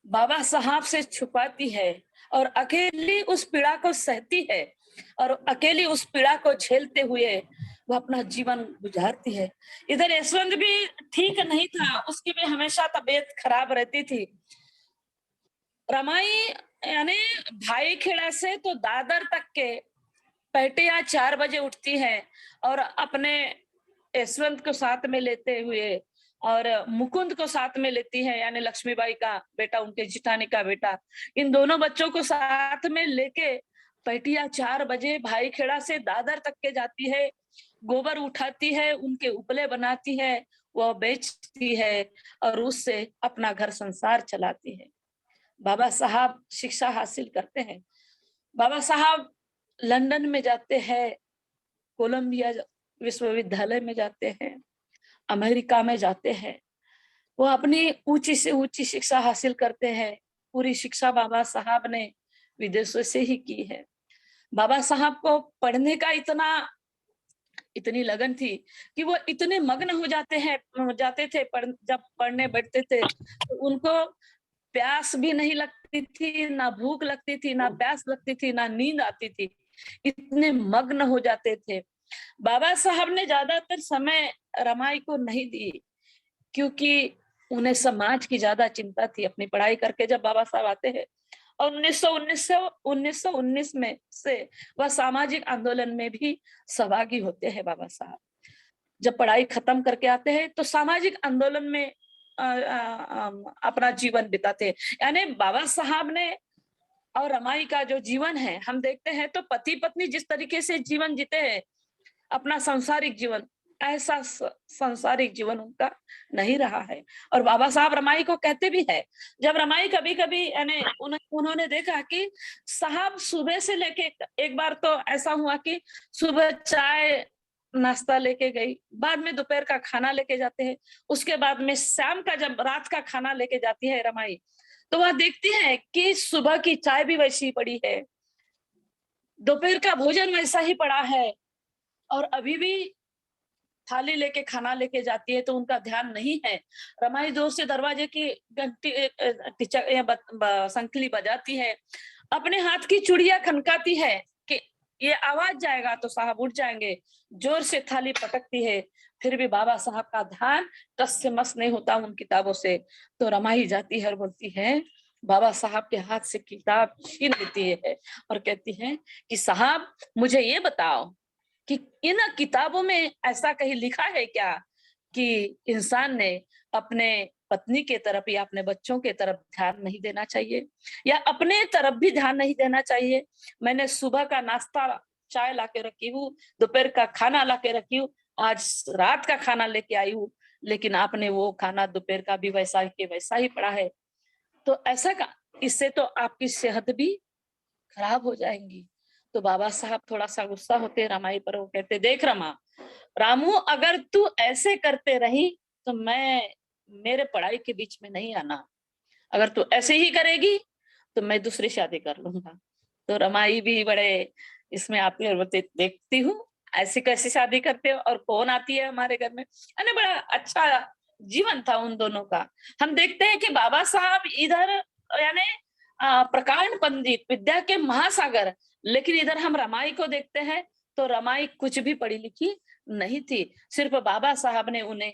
Speaker 6: बाबा साहब से छुपाती है और अकेली उस पीड़ा को सहती है और अकेली उस पीड़ा को झेलते हुए वो अपना जीवन गुजारती है। इधर यशवंत भी ठीक नहीं था, उसकी भी हमेशा तबीयत खराब रहती थी। रमाई यानी भाई खेड़ा से तो दादर तक के पहटिया 4 बजे उठती है और अपने यशवंत को साथ में लेते हुए और मुकुंद को साथ में लेती है, यानी लक्ष्मीबाई का बेटा, उनके जिठानी का बेटा, इन दोनों बच्चों को साथ में लेके पहटिया 4 बजे भाई खेड़ा से दादर तक के जाती है। गोबर उठाती है, उनके उपले बनाती है, वह बेचती है और उससे अपना घर संसार चलाती है। बाबा साहब शिक्षा हासिल करते हैं। बाबा साहब लंदन में जाते हैं, कोलंबिया विश्वविद्यालय में जाते हैं, अमेरिका में जाते हैं। वो अपनी ऊंची से ऊंची शिक्षा हासिल करते हैं। पूरी शिक्षा बाबा साहब ने विदेशों से ही की है। बाबा साहब को पढ़ने का इतनी लगन थी कि वो इतने मग्न हो जाते थे जब पढ़ने बैठते थे तो उनको प्यास भी नहीं लगती थी, ना भूख लगती थी, ना प्यास लगती थी, ना नींद आती थी, इतने मग्न हो जाते थे। बाबा साहब ने ज्यादातर समय रमाई को नहीं दी क्योंकि उन्हें समाज की ज्यादा चिंता थी। अपनी पढ़ाई करके जब बाबा साहब आते हैं और 1919 में से वह सामाजिक आंदोलन में भी सहभागी होते हैं। बाबा साहब जब पढ़ाई खत्म करके आते हैं तो सामाजिक आंदोलन में अपना जीवन बिताते हैं। यानी बाबा साहब ने और रमाई का जो जीवन है हम देखते हैं तो पति पत्नी जिस तरीके से जीवन जीते हैं अपना सांसारिक जीवन, ऐसा सांसारिक जीवन उनका नहीं रहा है। और बाबा साहब रमाई को कहते भी है, जब रमाई कभी कभी यानी उन्होंने देखा कि साहब सुबह से लेके, एक बार तो ऐसा हुआ कि सुबह चाय नाश्ता लेके गई, बाद में दोपहर का खाना लेके जाते हैं, उसके बाद में शाम का जब रात का खाना लेके जाती है रमाई तो वह देखती है कि सुबह की चाय भी वैसी पड़ी है दोपहर का भोजन वैसा ही पड़ा है और अभी भी थाली लेके खाना लेके जाती है तो उनका ध्यान नहीं है। रमाई जोर से दरवाजे की घंटी संखली बजाती है, अपने हाथ की चूड़ियां खनकाती है कि ये आवाज जाएगा तो साहब उठ जाएंगे। जोर से थाली पटकती है, फिर भी बाबा साहब का ध्यान टस से मस नहीं होता उन किताबों से। तो रमाई जाती है और बोलती है, बाबा साहब के हाथ से किताब छीन लेती है और कहती है कि साहब मुझे ये बताओ कि इन किताबों में ऐसा कहीं लिखा है क्या कि इंसान ने अपने पत्नी के तरफ या अपने बच्चों के तरफ ध्यान नहीं देना चाहिए या अपने तरफ भी ध्यान नहीं देना चाहिए। मैंने सुबह का नाश्ता चाय ला के रखी हूँ, दोपहर का खाना ला के रखी हूँ, आज रात का खाना लेके आई हूँ, लेकिन आपने वो खाना दोपहर का भी वैसा के वैसा ही पड़ा है। तो ऐसा का इससे तो आपकी सेहत भी खराब हो जाएंगी। तो बाबा साहब थोड़ा सा गुस्सा होते रमाई पर, वो कहते, देख रामू अगर तू ऐसे करते रही तो मेरे पढ़ाई के बीच में नहीं आना, अगर तू ऐसे ही करेगी तो मैं दूसरी शादी कर लूंगा। तो रमाई भी बड़े इसमें आती है, बोलते देखती हूँ ऐसी कैसी शादी करते हो और कौन आती है हमारे घर में। यानी बड़ा अच्छा जीवन था उन दोनों का। हम देखते हैं कि बाबा साहब इधर यानी प्रकांड पंडित, विद्या के महासागर, लेकिन इधर हम रमाई को देखते हैं तो रमाई कुछ भी पढ़ी लिखी नहीं थी। सिर्फ बाबा साहब ने उन्हें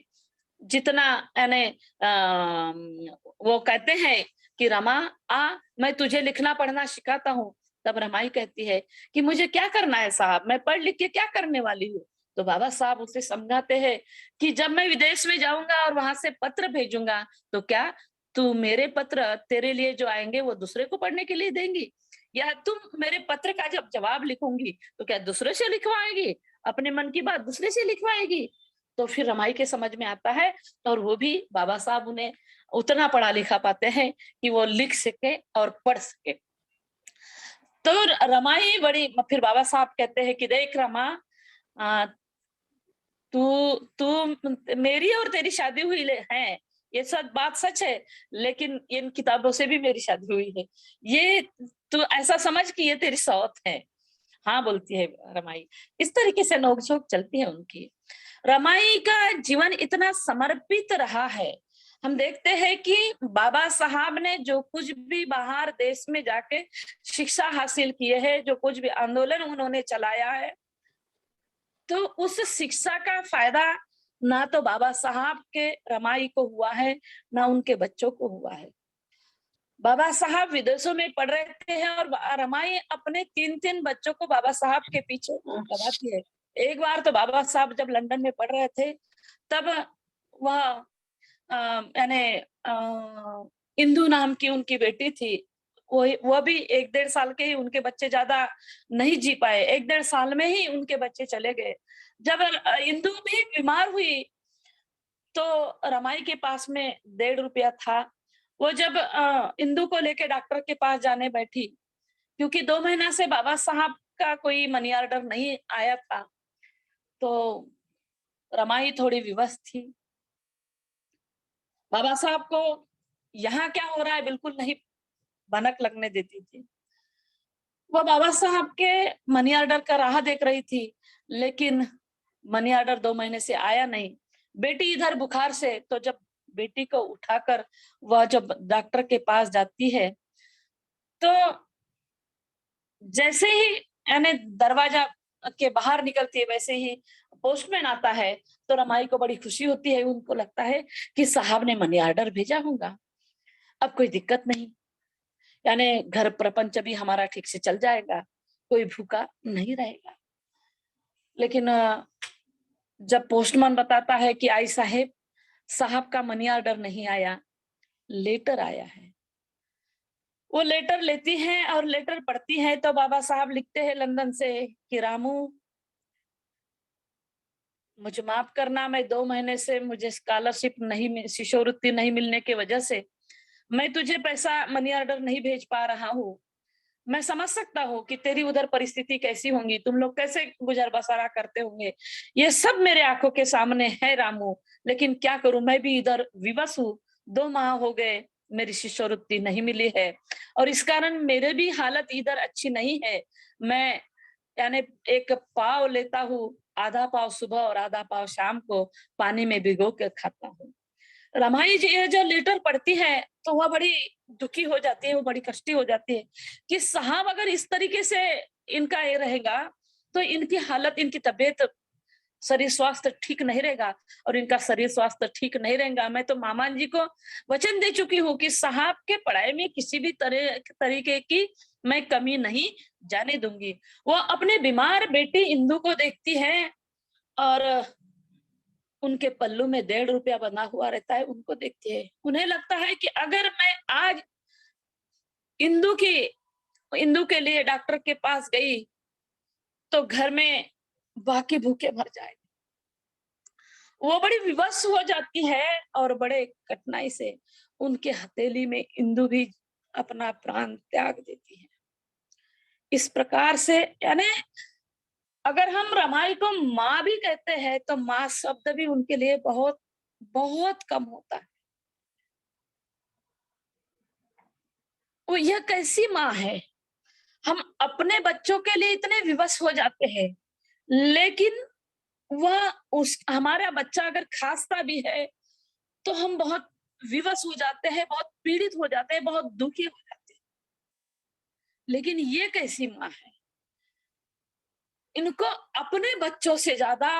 Speaker 6: जितना यानी वो कहते हैं कि रमा आ मैं तुझे लिखना पढ़ना सिखाता हूँ, तब रमाई कहती है कि मुझे क्या करना है साहब, मैं पढ़ लिख के क्या करने वाली हूँ। तो बाबा साहब उसे समझाते हैं कि जब मैं विदेश में जाऊंगा और वहां से पत्र भेजूंगा तो क्या तू मेरे पत्र तेरे लिए जो आएंगे वो दूसरे को पढ़ने के लिए देंगी, या तुम मेरे पत्र का जब जवाब लिखूंगी तो क्या दूसरे से लिखवाएगी, अपने मन की बात दूसरे से लिखवाएगी। तो फिर रमाई के समझ में आता है और वो भी बाबा साहब उन्हें उतना पढ़ा लिखा पाते हैं कि वो लिख सके और पढ़ सके। तो रमाई बड़ी, फिर बाबा साहब कहते हैं कि देख रमा, तू मेरी और तेरी शादी हुई है, ये सब बात सच है, लेकिन इन किताबों से भी मेरी शादी हुई है, ये तू ऐसा समझ कि ये तेरी सौत है। हाँ बोलती है रमाई। इस तरीके से नोकझोंक चलती है उनकी। रमाई का जीवन इतना समर्पित रहा है। हम देखते हैं कि बाबा साहब ने जो कुछ भी बाहर देश में जाके शिक्षा हासिल किए है, जो कुछ भी आंदोलन उन्होंने चलाया है, तो उस शिक्षा का फायदा ना तो बाबा साहब के रमाई को हुआ है, ना उनके बच्चों को हुआ है। बाबा साहब विदेशों में पढ़ रहे थे और रमाई अपने 3-3 बच्चों को बाबा साहब के पीछे लगाती है। एक बार तो बाबा साहब जब लंदन में पढ़ रहे थे तब वह यानी इंदु नाम की उनकी बेटी थी, वो भी 1-1.5 साल के ही, उनके बच्चे ज्यादा नहीं जी पाए, 1-1.5 साल में ही उनके बच्चे चले गए। जब इंदु भी बीमार हुई तो रमाई के पास में 1.5 रुपया था। वो जब इंदु को लेके डॉक्टर के पास जाने बैठी, क्योंकि 2 महीना से बाबा साहब का कोई मनी ऑर्डर नहीं आया था, तो रमाई थोड़ी विवश थी। बाबा साहब को यहाँ क्या हो रहा है बिल्कुल नहीं भनक लगने देती थी। वो बाबा साहब के मनी ऑर्डर का राह देख रही थी, लेकिन मनी ऑर्डर 2 महीने से आया नहीं। बेटी इधर बुखार से, तो जब बेटी को उठाकर वह जब डॉक्टर के पास जाती है तो जैसे ही यानी दरवाजा के बाहर निकलती है वैसे ही पोस्टमैन आता है, तो रमाई को बड़ी खुशी होती है। उनको लगता है कि साहब ने मनी ऑर्डर भेजा होगा, अब कोई दिक्कत नहीं, यानी घर प्रपंच भी हमारा ठीक से चल जाएगा, कोई भूखा नहीं रहेगा। लेकिन जब पोस्टमैन बताता है कि आई साहब का मनी ऑर्डर नहीं आया, लेटर आया है, वो लेटर लेती हैं और लेटर पढ़ती हैं तो बाबा साहब लिखते हैं लंदन से कि रामू मुझे माफ करना, मैं 2 महीने से मुझे स्कॉलरशिप नहीं, शिष्यवृत्ति नहीं मिलने की वजह से मैं तुझे पैसा मनी ऑर्डर नहीं भेज पा रहा हूँ। मैं समझ सकता हूँ कि तेरी उधर परिस्थिति कैसी होंगी, तुम लोग कैसे गुजर बसरा करते होंगे, ये सब मेरे आंखों के सामने है रामू, लेकिन क्या करूं, मैं भी इधर विवश हूँ। 2 माह हो गए मेरी शिष्यवृत्ति नहीं मिली है और इस कारण मेरे भी हालत इधर अच्छी नहीं है। मैं यानी एक पाव लेता हूँ, आधा पाव सुबह और आधा पाव शाम को पानी में भिगो के खाता हूँ। रमाई जी ये जो लेटर पढ़ती है तो वह बड़ी दुखी हो जाती है, वो बड़ी कष्टी हो जाती है कि साहब अगर इस तरीके से इनका ये रहेगा तो इनकी हालत, इनकी तबीयत, शरीर स्वास्थ्य ठीक नहीं रहेगा और इनका शरीर स्वास्थ्य ठीक नहीं रहेगा। मैं तो मामा जी को वचन दे चुकी हूँ कि साहब के पढ़ाई में किसी भी तरीके की मैं कमी नहीं जाने दूंगी। वो अपने बीमार बेटी इंदु को देखती है और उनके पल्लू में 1.5 रुपया बंधा हुआ रहता है, उनको देखती है। उन्हें लगता है कि अगर मैं आज इंदु के लिए डॉक्टर के पास गई तो घर में बाकी भूखे मर जाए। वो बड़ी विवश हो जाती है और बड़े कठिनाई से उनके हथेली में इंदु भी अपना प्राण त्याग देती है। इस प्रकार से यानी अगर हम रमाई को माँ भी कहते हैं तो माँ शब्द भी उनके लिए बहुत बहुत कम होता है। वो यह कैसी माँ है? हम अपने बच्चों के लिए इतने विवश हो जाते हैं, लेकिन वह हमारा बच्चा अगर खांसता भी है तो हम बहुत विवश हो जाते हैं, बहुत पीड़ित हो जाते हैं, बहुत दुखी हो जाते हैं। लेकिन ये कैसी माँ है? इनको अपने बच्चों से ज्यादा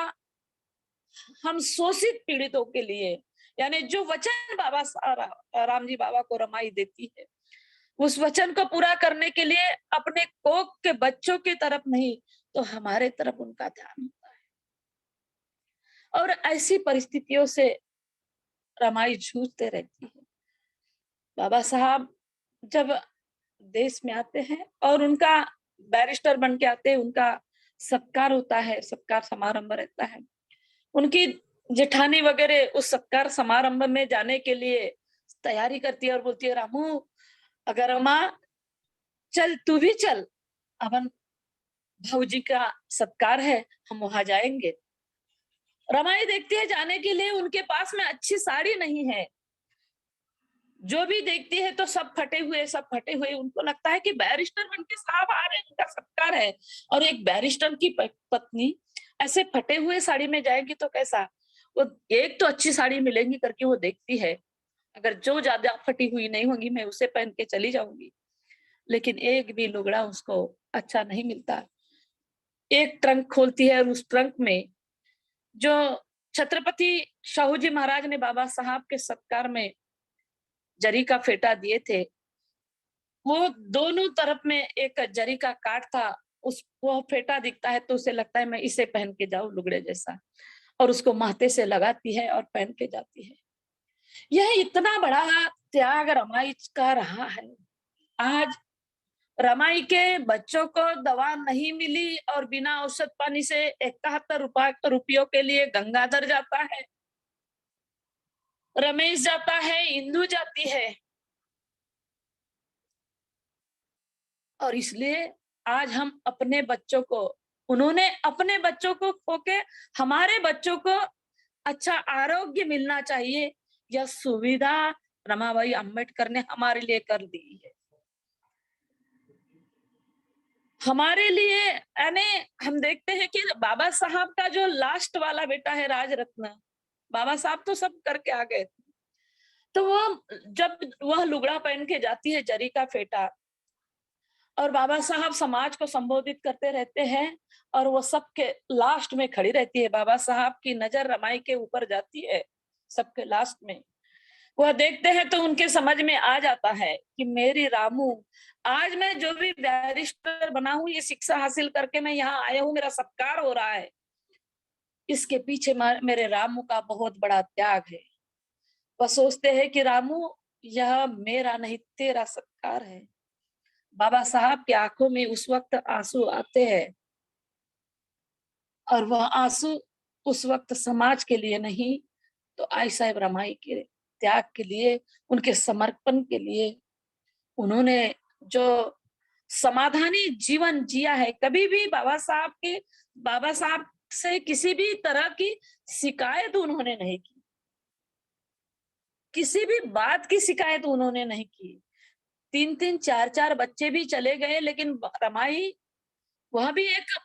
Speaker 6: हम शोषित पीड़ितों के लिए, यानी जो वचन बाबा राम जी बाबा को रमाई देती है, उस वचन को पूरा करने के लिए अपने कोख के बच्चों की तरफ नहीं तो हमारे तरफ उनका ध्यान होता है। और ऐसी परिस्थितियों से रमाई जूझते रहती है। बाबा साहब जब देश में आते हैं और उनका बैरिस्टर बन के आते हैं, उनका सत्कार होता है, सत्कार समारंभ रहता है। उनकी जेठानी वगैरह उस सत्कार समारंभ में जाने के लिए तैयारी करती है और बोलती है, रामू अगर माँ चल, तू भी चल, अपन भाऊजी का सत्कार है, हम वहां जाएंगे। रमाई देखती है जाने के लिए उनके पास में अच्छी साड़ी नहीं है। जो भी देखती है तो सब फटे हुए। उनको लगता है कि बैरिस्टर बनके साहब आ रहे हैं, उनका सत्कार है, और एक बैरिस्टर की पत्नी ऐसे फटे हुए साड़ी में जाएगी तो कैसा? वो एक तो अच्छी साड़ी मिलेगी करके वो देखती है, अगर जो ज्यादा फटी हुई नहीं होगी मैं उसे पहन के चली जाऊंगी। लेकिन एक भी लुगड़ा उसको अच्छा नहीं मिलता। एक ट्रंक खोलती है और उस ट्रंक में जो छत्रपति शाहू जी महाराज ने बाबा साहब के सत्कार में जरी का फेटा दिए थे, वो दोनों तरफ में एक जरी का काट था, वो फेटा दिखता है तो उसे लगता है मैं इसे पहन के जाऊं लुगड़े जैसा, और उसको माथे से लगाती है और पहन के जाती है। यह इतना बड़ा त्याग रमाई का रहा है। आज रमाई के बच्चों को दवा नहीं मिली और बिना औषध पानी से 71 रुपयों के लिए गंगाधर जाता है, रमेश जाता है, इंदु जाती है। और इसलिए आज हम अपने बच्चों को, उन्होंने अपने बच्चों को खो के हमारे बच्चों को अच्छा आरोग्य मिलना चाहिए, यह सुविधा रमाबाई अंबेडकर ने हमारे लिए कर दी है। हमारे लिए यानी हम देखते हैं कि बाबा साहब का जो लास्ट वाला बेटा है राजरत्न, बाबा साहब तो सब करके आ गए, तो वो जब वह लुगड़ा पहन के जाती है जरी का फेटा, और बाबा साहब समाज को संबोधित करते रहते हैं और वो सबके लास्ट में खड़ी रहती है। बाबा साहब की नजर रमाई के ऊपर जाती है सबके लास्ट में। वह देखते हैं तो उनके समझ में आ जाता है कि मेरी रामू, आज मैं जो भी बैरिस्टर बना हूं, ये शिक्षा हासिल करके मैं यहाँ आया हूँ, मेरा सत्कार हो रहा है, इसके पीछे मेरे रामू का बहुत बड़ा त्याग है। वह सोचते हैं कि रामू यह मेरा नहीं तेरा सत्कार है। बाबा साहब की आंखों में उस वक्त आंसू आते हैं, और वह आंसू उस वक्त समाज के लिए नहीं तो आई साहेब रमाई के त्याग के लिए, उनके समर्पण के लिए, उन्होंने जो समाधानी जीवन जिया है। कभी भी बाबा साहब से किसी भी तरह की शिकायत उन्होंने नहीं की, किसी भी बात की शिकायत उन्होंने नहीं की। 3-3, 4-4 बच्चे भी चले गए, लेकिन रमाई वह भी एक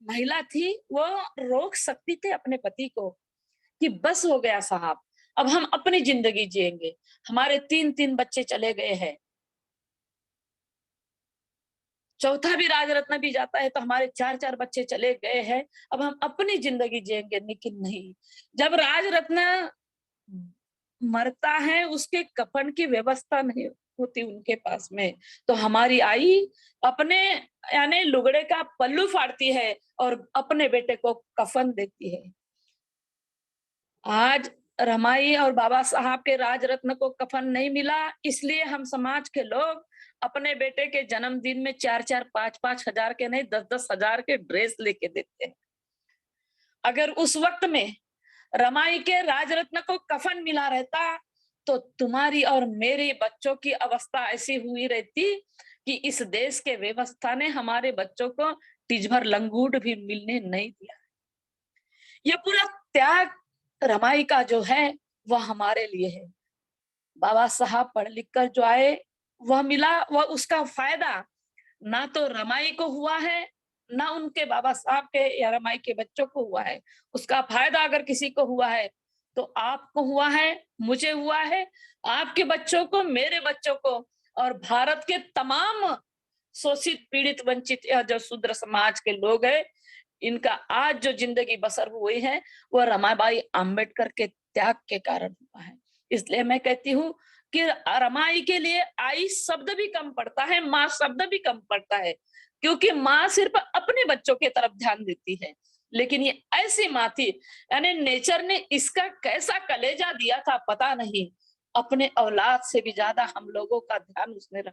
Speaker 6: महिला थी वो रोक सकती थी अपने पति को कि बस हो गया साहब, अब हम अपनी जिंदगी जिएंगे, हमारे 3-3 बच्चे चले गए हैं, चौथा भी राजरत्न भी जाता है तो हमारे 4-4 बच्चे चले गए हैं, अब हम अपनी जिंदगी जिएंगे। लेकिन नहीं, जब राजरत्न मरता है उसके कफन की व्यवस्था नहीं होती उनके पास में, तो हमारी आई अपने यानी लुगड़े का पल्लू फाड़ती है और अपने बेटे को कफन देती है। आज रमाई और बाबा साहब के राजरत्न को कफन नहीं मिला, इसलिए हम समाज के लोग अपने बेटे के जन्मदिन में 4-4, 5-5 हजार के नहीं 10-10 हजार के ड्रेस लेके देते हैं। अगर उस वक्त में रमाई के राजरत्न को कफन मिला रहता तो तुम्हारी और मेरे बच्चों की अवस्था ऐसी हुई रहती कि इस देश के व्यवस्था ने हमारे बच्चों को टिजभर लंगूट भी मिलने नहीं दिया। ये पूरा त्याग रमाई का जो है वह हमारे लिए है। बाबा साहब पढ़ लिख कर जो आए वह मिला, वह उसका फायदा ना तो रमाई को हुआ है ना उनके बाबा साहब के या रमाई के बच्चों को हुआ है। उसका फायदा अगर किसी को हुआ है तो आपको हुआ है, मुझे हुआ है, आपके बच्चों को, मेरे बच्चों को और भारत के तमाम शोषित पीड़ित वंचित या जो शूद्र समाज के लोग हैं, इनका आज जो जिंदगी बसर हुई है वह रमाबाई आम्बेडकर के त्याग के कारण हुआ है। इसलिए मैं कहती हूँ कि रमाई के लिए आई शब्द भी कम पड़ता है, माँ शब्द भी कम पड़ता है, क्योंकि माँ सिर्फ अपने बच्चों के तरफ ध्यान देती है। लेकिन ये ऐसी माँ थी, यानी नेचर ने इसका कैसा कलेजा दिया था पता नहीं, अपने औलाद से भी ज्यादा हम लोगों का ध्यान उसने रखा,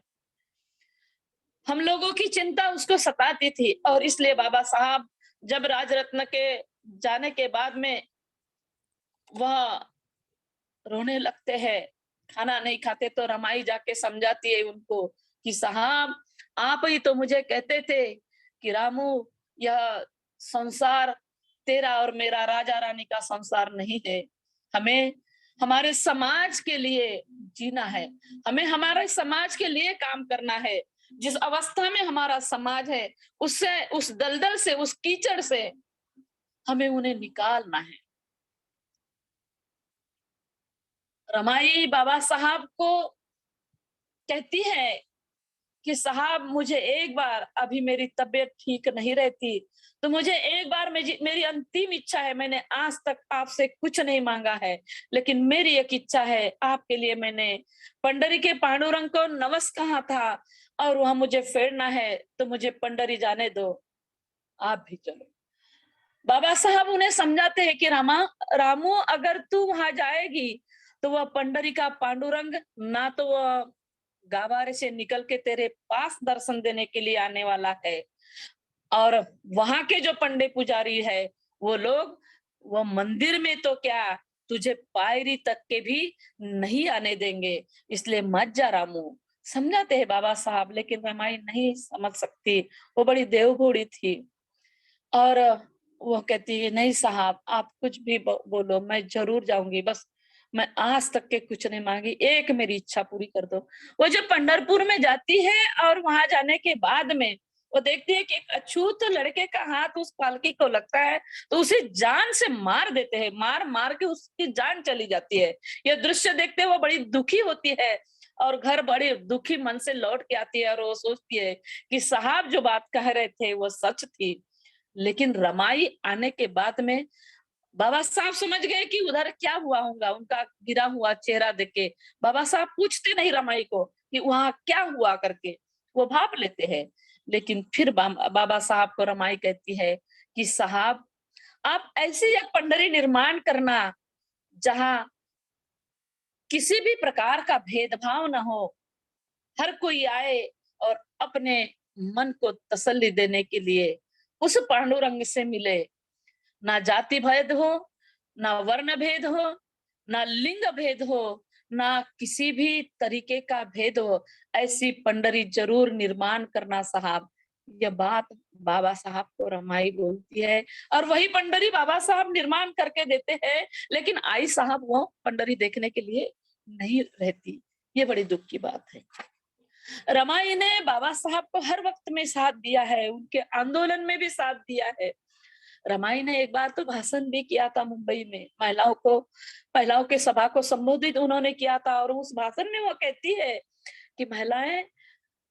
Speaker 6: हम लोगों की चिंता उसको सताती थी। और इसलिए बाबा साहब जब राजरत्न के जाने के बाद में वह रोने लगते हैं, खाना नहीं खाते, तो रमाई जाके समझाती है उनको कि साहब आप ही तो मुझे कहते थे कि रामू यह संसार तेरा और मेरा राजा रानी का संसार नहीं है, हमें हमारे समाज के लिए जीना है, हमें हमारे समाज के लिए काम करना है। जिस अवस्था में हमारा समाज है उससे, उस दलदल से, उस कीचड़ से हमें उन्हें निकालना है। रमाई बाबा साहब को कहती है कि साहब मुझे एक बार, अभी मेरी तबीयत ठीक नहीं रहती, तो मुझे एक बार मेरी अंतिम इच्छा है, मैंने आज तक आपसे कुछ नहीं मांगा है, लेकिन मेरी एक इच्छा है, आपके लिए मैंने पंडरी के पांडुरंग को नवस कहा था और वह मुझे फेरना है, तो मुझे पंडरी जाने दो, आप भी चलो। बाबा साहब उन्हें समझाते हैं कि रामू अगर तू वहां जाएगी तो वह पंडरी का पांडुरंग ना तो वह गावारे से निकल के तेरे पास दर्शन देने के लिए आने वाला है, और वहां के जो पंडे पुजारी है वो लोग, वो मंदिर में तो क्या तुझे पायरी तक के भी नहीं आने देंगे, इसलिए मत जा रामू। समझाते हैं बाबा साहब, लेकिन रमाई नहीं समझ सकती, वो बड़ी देवभोड़ी थी और वो कहती है नहीं साहब आप कुछ भी बोलो, मैं जरूर जाऊंगी, बस मैं आज तक के कुछ नहीं मांगी, एक मेरी इच्छा पूरी कर दो। वो जब पंढरपुर में जाती है और वहां जाने के बाद में वो देखती है कि एक अछूत लड़के का हाथ उस पालकी को लगता है, तो उसे जान से मार देते हैं, मार मार के उसकी जान चली जाती है। यह दृश्य देखते वो बड़ी दुखी होती है और घर बड़े दुखी मन से लौट के आती है और वो सोचती है कि साहब जो बात कह रहे थे वो सच थी। लेकिन रमाई आने के बाद में बाबा साहब समझ गए कि उधर क्या हुआ होगा, उनका गिरा हुआ चेहरा देख के बाबा साहब पूछते नहीं रमाई को कि वहां क्या हुआ करके, वो भाप लेते हैं। लेकिन फिर बाबा साहब को रमाई कहती है कि साहब आप ऐसी एक पंडरी निर्माण करना जहां किसी भी प्रकार का भेदभाव न हो, हर कोई आए और अपने मन को तसल्ली देने के लिए उस पांडुरंग से मिले, ना जाति भेद हो, ना वर्ण भेद हो, ना लिंग भेद हो, ना किसी भी तरीके का भेद हो, ऐसी पंडरी जरूर निर्माण करना साहब। यह बात बाबा साहब को रमाई बोलती है और वही पंडरी बाबा साहब निर्माण करके देते हैं, लेकिन आई साहब वो पंडरी देखने के लिए नहीं रहती। ये बड़ी दुख की बात है। रमाई ने बाबा साहब को हर वक्त में साथ दिया है, उनके आंदोलन में भी साथ दिया है। रमाई ने एक बार तो भाषण भी किया था मुंबई में, महिलाओं के सभा को संबोधित उन्होंने किया था, और उस भाषण में वो कहती है कि महिलाएं,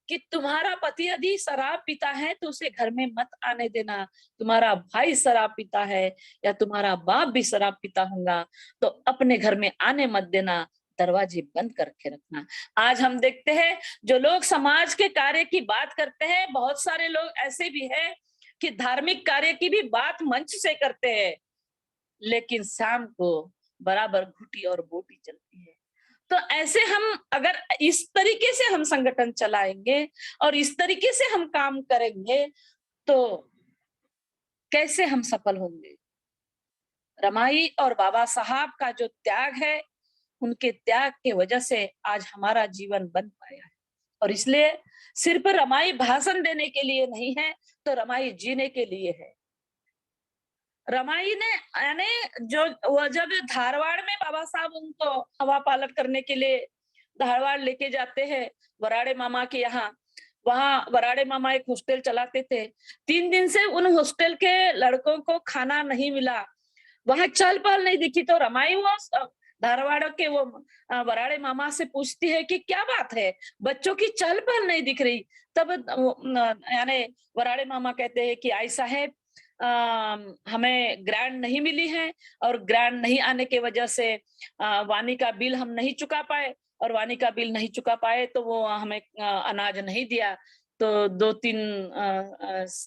Speaker 6: कि तुम्हारा पति यदि शराब पीता है तो उसे घर में मत आने देना, तुम्हारा भाई शराब पीता है या तुम्हारा बाप भी शराब पीता होगा तो अपने घर में आने मत देना, दरवाजे बंद करके रखना। आज हम देखते हैं जो लोग समाज के कार्य की बात करते हैं, बहुत सारे लोग ऐसे भी हैं कि धार्मिक कार्य की भी बात मंच से करते हैं, लेकिन शाम को बराबर घुटी और बोटी चलती है। तो ऐसे हम अगर इस तरीके से हम संगठन चलाएंगे और इस तरीके से हम काम करेंगे तो कैसे हम सफल होंगे। रमाई और बाबा साहब का जो त्याग है, उनके त्याग के वजह से आज हमारा जीवन बन पाया है। और इसलिए सिर्फ रमाई भाषण देने के लिए नहीं है, तो रमाई जीने के लिए है। रमाई ने यानी जब धारवाड़ में बाबा साहब उनको हवा पालट करने के लिए धारवाड़ लेके जाते हैं वराड़े मामा के यहाँ, वहां वराड़े मामा एक हॉस्टल चलाते थे। 3 दिन से उन हॉस्टल के लड़कों को खाना नहीं मिला, वहां चल पहल नहीं दिखी। तो रमाई वो धारवाड़ के वो वराड़े मामा से पूछती है कि क्या बात है, बच्चों की चल पहल नहीं दिख रही। तब यानी वराड़े मामा कहते हैं कि आई साहेब, हमें ग्रांट नहीं मिली है और ग्रांट नहीं आने के वजह से वानी का बिल हम नहीं चुका पाए, और वानी का बिल नहीं चुका पाए तो वो हमें अनाज नहीं दिया। तो 2-3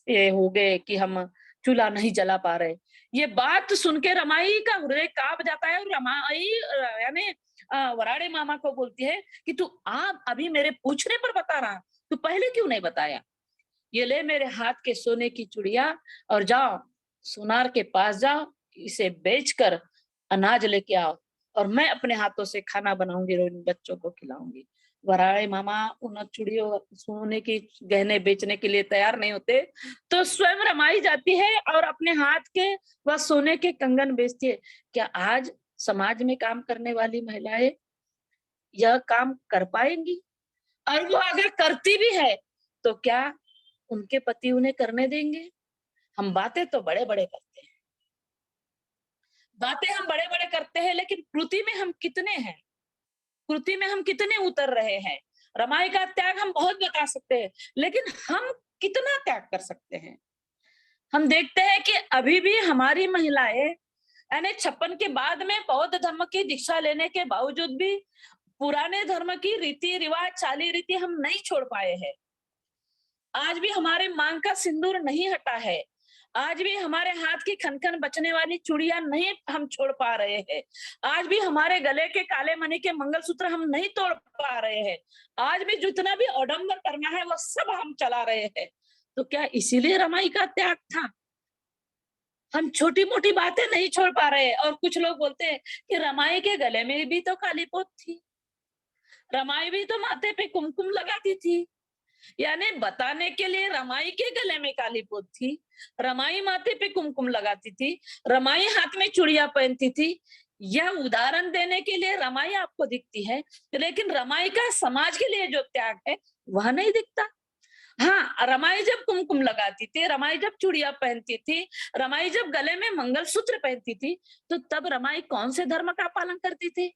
Speaker 6: ये हो गए कि हम चूल्हा नहीं जला पा रहे। ये बात सुन के रमाई का हृदय कांप जाता है, और रमाई यानी वराड़े मामा को बोलती है कि तू आप अभी मेरे पूछने पर बता रहा, तू पहले क्यों नहीं बताया। ये ले मेरे हाथ के सोने की चूड़िया और जाओ सोनार के पास जाओ, इसे बेचकर अनाज लेके आओ और मैं अपने हाथों से खाना बनाऊंगी और इन बच्चों को खिलाऊंगी। वराड़े मामा उन चूड़ियों सोने की गहने बेचने के लिए तैयार नहीं होते, तो स्वयं रमाई जाती है और अपने हाथ के वह सोने के कंगन बेचती है। क्या आज समाज में काम करने वाली महिलाएं यह काम कर पाएंगी? और वो अगर करती भी है तो क्या उनके पति उन्हें करने देंगे? हम बातें तो बड़े बड़े करते हैं, बातें हम बड़े बड़े करते हैं, लेकिन कृति में हम कितने हैं, कृति में हम कितने उतर रहे हैं। रमाई का त्याग हम बहुत बता सकते हैं, लेकिन हम कितना त्याग कर सकते हैं। हम देखते हैं कि अभी भी हमारी महिलाएं यानी 56 के बाद में बौद्ध धर्म की दीक्षा लेने के बावजूद भी पुराने धर्म की रीति रिवाज, चाली रीति हम नहीं छोड़ पाए हैं। आज भी हमारे मांग का सिंदूर नहीं हटा है, आज भी हमारे हाथ की खनखन बचने वाली चूड़ियां नहीं हम छोड़ पा रहे हैं, आज भी हमारे गले के काले मणि के मंगलसूत्र हम नहीं तोड़ पा रहे हैं, आज भी जितना भी आडंबर करना है वो सब हम चला रहे हैं। तो क्या इसीलिए रमाई का त्याग था? हम छोटी मोटी बातें नहीं छोड़ पा रहे। और कुछ लोग बोलते हैं कि रमाई के गले में भी तो काली पोत थी, रमाई भी तो माथे पे कुमकुम लगाती थी, यानी बताने के लिए रमाई के गले में काली पोत थी, रमाई माथे पे कुमकुम लगाती थी, रमाई हाथ में चूड़ियां पहनती थी। यह उदाहरण देने के लिए रमाई आपको दिखती है, लेकिन रमाई का समाज के लिए जो त्याग है वह नहीं दिखता। हाँ, रमाई जब कुमकुम लगाती थी, रमाई जब चूड़ियां पहनती थी, रमाई जब गले में मंगलसूत्र पहनती थी, तो तब रमाई कौन से धर्म का पालन करती थी?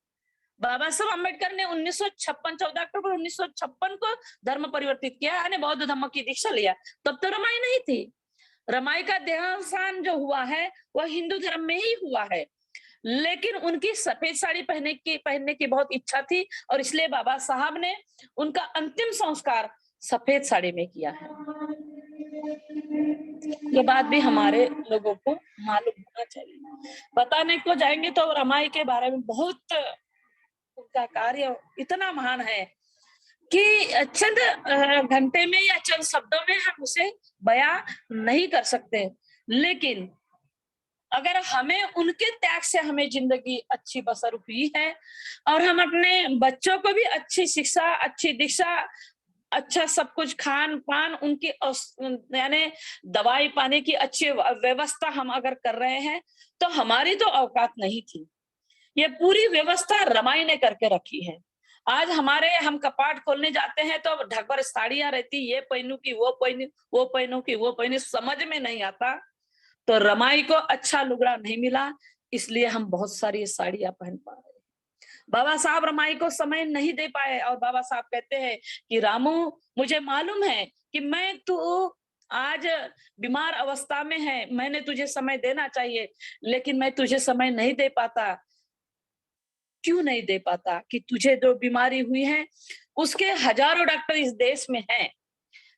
Speaker 6: बाबा साहब अम्बेडकर ने 1956 14 अक्टूबर 1956 को धर्म परिवर्तित किया, यानी बौद्ध धर्म की दीक्षा लिया। तब तो रमाई नहीं थी। रमाई का देहावसान जो हुआ है वह हिंदू धर्म में ही हुआ है, लेकिन उनकी सफेद साड़ी पहनने की बहुत इच्छा थी, और इसलिए बाबा साहब ने उनका अंतिम संस्कार सफेद साड़ी में किया है। ये बात भी हमारे लोगों को मालूम होना चाहिए। बताने को जाएंगे तो रमाई के बारे में बहुत, उनका कार्य इतना महान है कि चंद घंटे में या चंद शब्दों में हम उसे बयां नहीं कर सकते। लेकिन अगर हमें उनके त्याग से हमें जिंदगी अच्छी बसर हुई है, और हम अपने बच्चों को भी अच्छी शिक्षा, अच्छी दीक्षा, अच्छा सब कुछ, खान पान, उनकी यानी दवाई पानी की अच्छी व्यवस्था हम अगर कर रहे हैं, तो हमारी तो औकात नहीं थी। ये पूरी व्यवस्था रमाई ने करके रखी है। आज हम कपाट खोलने जाते हैं तो ढक भर साड़ियां रहती, ये पहनू की वो पहनू, वो पहनू की वो पहनू, समझ में नहीं आता। तो रमाई को अच्छा लुगड़ा नहीं मिला, इसलिए हम बहुत सारी साड़ियां पहन पा रहे हैं। बाबा साहब रमाई को समय नहीं दे पाए और बाबा साहब कहते हैं कि रामू, मुझे मालूम है कि मैं तू आज बीमार अवस्था में है, मैंने तुझे समय देना चाहिए, लेकिन मैं तुझे समय नहीं दे पाता। क्यों नहीं दे पाता? कि तुझे जो बीमारी हुई है उसके हजारों डॉक्टर इस देश में हैं,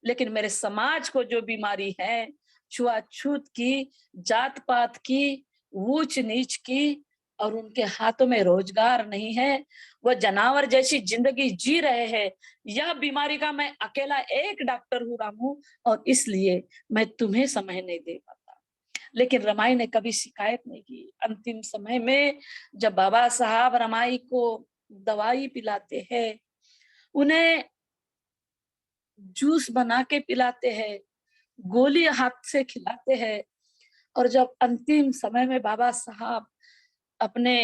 Speaker 6: लेकिन मेरे समाज को जो बीमारी है, छुआछूत की, जात पात की, ऊंच नीच की, और उनके हाथों में रोजगार नहीं है, वह जानवर जैसी जिंदगी जी रहे हैं, यह बीमारी का मैं अकेला एक डॉक्टर हूँ रामू, और इसलिए मैं तुम्हें समय नहीं दे पाता। लेकिन रमाई ने कभी शिकायत नहीं की। अंतिम समय में जब बाबा साहब रमाई को दवाई पिलाते हैं, उन्हें जूस बना के पिलाते हैं, गोली हाथ से खिलाते हैं, और जब अंतिम समय में बाबा साहब अपने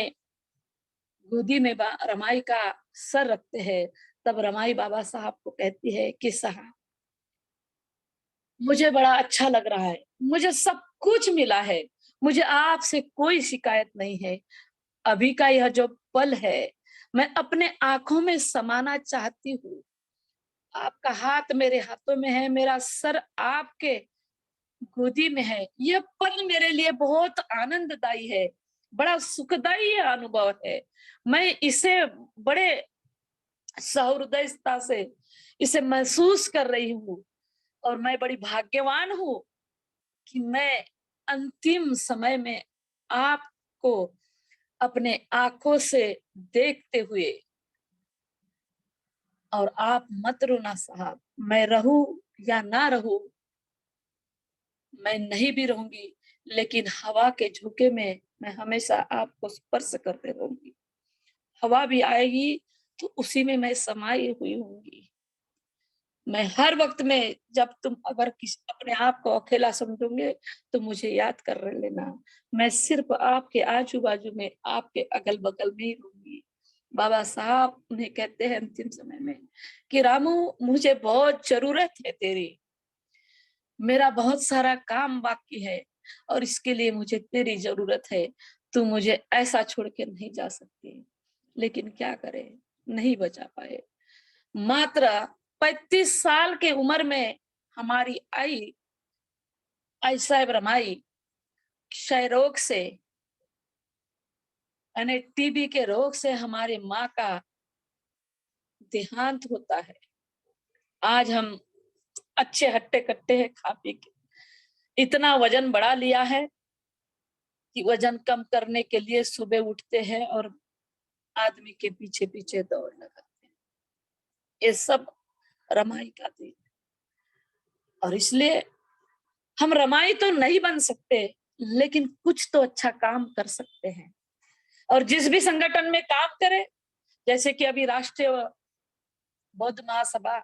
Speaker 6: गोदी में रमाई का सर रखते हैं, तब रमाई बाबा साहब को कहती है कि साहब, मुझे बड़ा अच्छा लग रहा है, मुझे सब कुछ मिला है, मुझे आपसे कोई शिकायत नहीं है। अभी का यह जो पल है, मैं अपने आंखों में समाना चाहती हूँ। आपका हाथ मेरे हाथों में है, मेरा सर आपके गोदी में है। यह पल मेरे लिए बहुत आनंददायी है, बड़ा सुखदायी अनुभव है। मैं इसे बड़े सहृदयता से इसे महसूस कर रही हूँ, और मैं बड़ी भाग्यवान हूँ कि मैं अंतिम समय में आपको अपने आंखों से देखते हुए, और आप मत रोना साहब, मैं रहूं या ना रहूं, मैं नहीं भी रहूंगी, लेकिन हवा के झोंके में मैं हमेशा आपको स्पर्श करते रहूंगी। हवा भी आएगी तो उसी में मैं समाई हुई होंगी। मैं हर वक्त में, जब तुम अगर अपने आप को अकेला समझोगे तो मुझे याद कर लेना, मैं सिर्फ आपके आजू बाजू में, आपके अगल बगल में ही रहूंगी। बाबा साहब उन्हें कहते हैं अंतिम समय में कि रामू, मुझे बहुत जरूरत है तेरी, मेरा बहुत सारा काम बाकी है, और इसके लिए मुझे तेरी जरूरत है। तू मुझे ऐसा छोड़ के नहीं जा सकती। लेकिन क्या करे, नहीं बचा पाए। मात्र 35 साल के उम्र में हमारी आई साहब रमाई क्षय रोग से, यानी टीबी के रोग से हमारी माँ का देहांत होता है। आज हम अच्छे हट्टे कट्टे हैं, खा पी के इतना वजन बढ़ा लिया है कि वजन कम करने के लिए सुबह उठते हैं और आदमी के पीछे पीछे दौड़ लगाते हैं। ये सब रमाई का दिन, और इसलिए हम रमाई तो नहीं बन सकते, लेकिन कुछ तो अच्छा काम कर सकते हैं। और जिस भी संगठन में काम करे, जैसे कि अभी राष्ट्रीय बौद्ध महासभा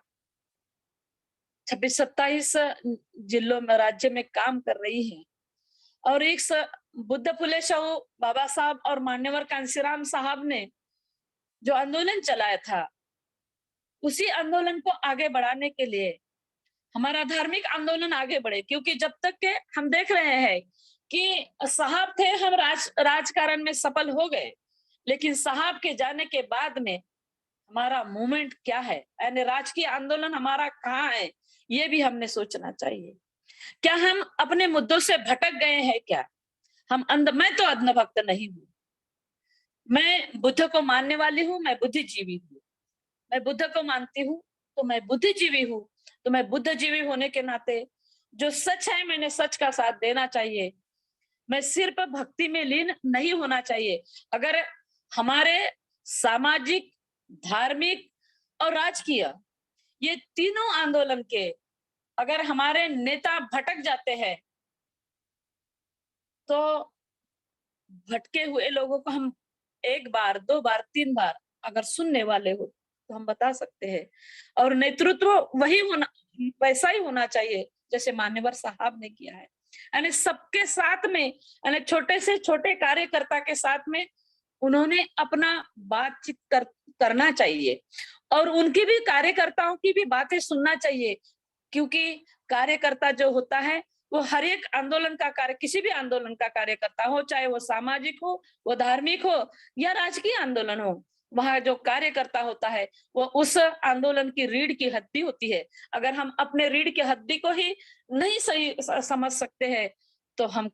Speaker 6: 26-27 जिलों में, राज्य में काम कर रही है, और एक बुद्ध फुले शाहू बाबा साहब और मान्यवर कांशीराम साहब ने जो आंदोलन चलाया था, उसी आंदोलन को आगे बढ़ाने के लिए हमारा धार्मिक आंदोलन आगे बढ़े। क्योंकि जब तक के हम देख रहे हैं कि साहब थे, हम राजकारण में सफल हो गए, लेकिन साहब के जाने के बाद में हमारा मूवमेंट क्या है, यानी राजकीय आंदोलन हमारा कहाँ है, ये भी हमने सोचना चाहिए। क्या हम अपने मुद्दों से भटक गए हैं? क्या हम मैं तो अंधभक्त नहीं हूँ, मैं बुद्ध को मानने वाली हूँ, मैं बुद्धिजीवी हूँ। मैं बुद्ध को मानती हूँ तो मैं बुद्धिजीवी हूँ। तो मैं बुद्धिजीवी होने के नाते जो सच है, मैंने सच का साथ देना चाहिए। मैं सिर्फ भक्ति में लीन नहीं होना चाहिए। अगर हमारे सामाजिक, धार्मिक और राजकीय, ये तीनों आंदोलन के अगर हमारे नेता भटक जाते हैं, तो भटके हुए लोगों को हम 1 बार, 2 बार, 3 बार अगर सुनने वाले हो तो हम बता सकते हैं। और नेतृत्व वही होना, वैसा ही होना चाहिए जैसे मान्यवर साहब ने किया है, यानी सबके साथ में, यानी छोटे से छोटे कार्यकर्ता के साथ में उन्होंने अपना बातचीत करना चाहिए और उनकी भी, कार्यकर्ताओं की भी बातें सुनना चाहिए, क्योंकि कार्यकर्ता जो होता है वो हर एक आंदोलन का कार्य, किसी भी आंदोलन का कार्यकर्ता हो, चाहे वो सामाजिक हो, वो धार्मिक हो या राजकीय आंदोलन हो, वहां जो कार्यकर्ता होता है वो उस आंदोलन की रीढ़ की हड्डी होती है। अगर हम अपने रीढ़ की हड्डी को ही नहीं सही समझ सकते हैं तो हम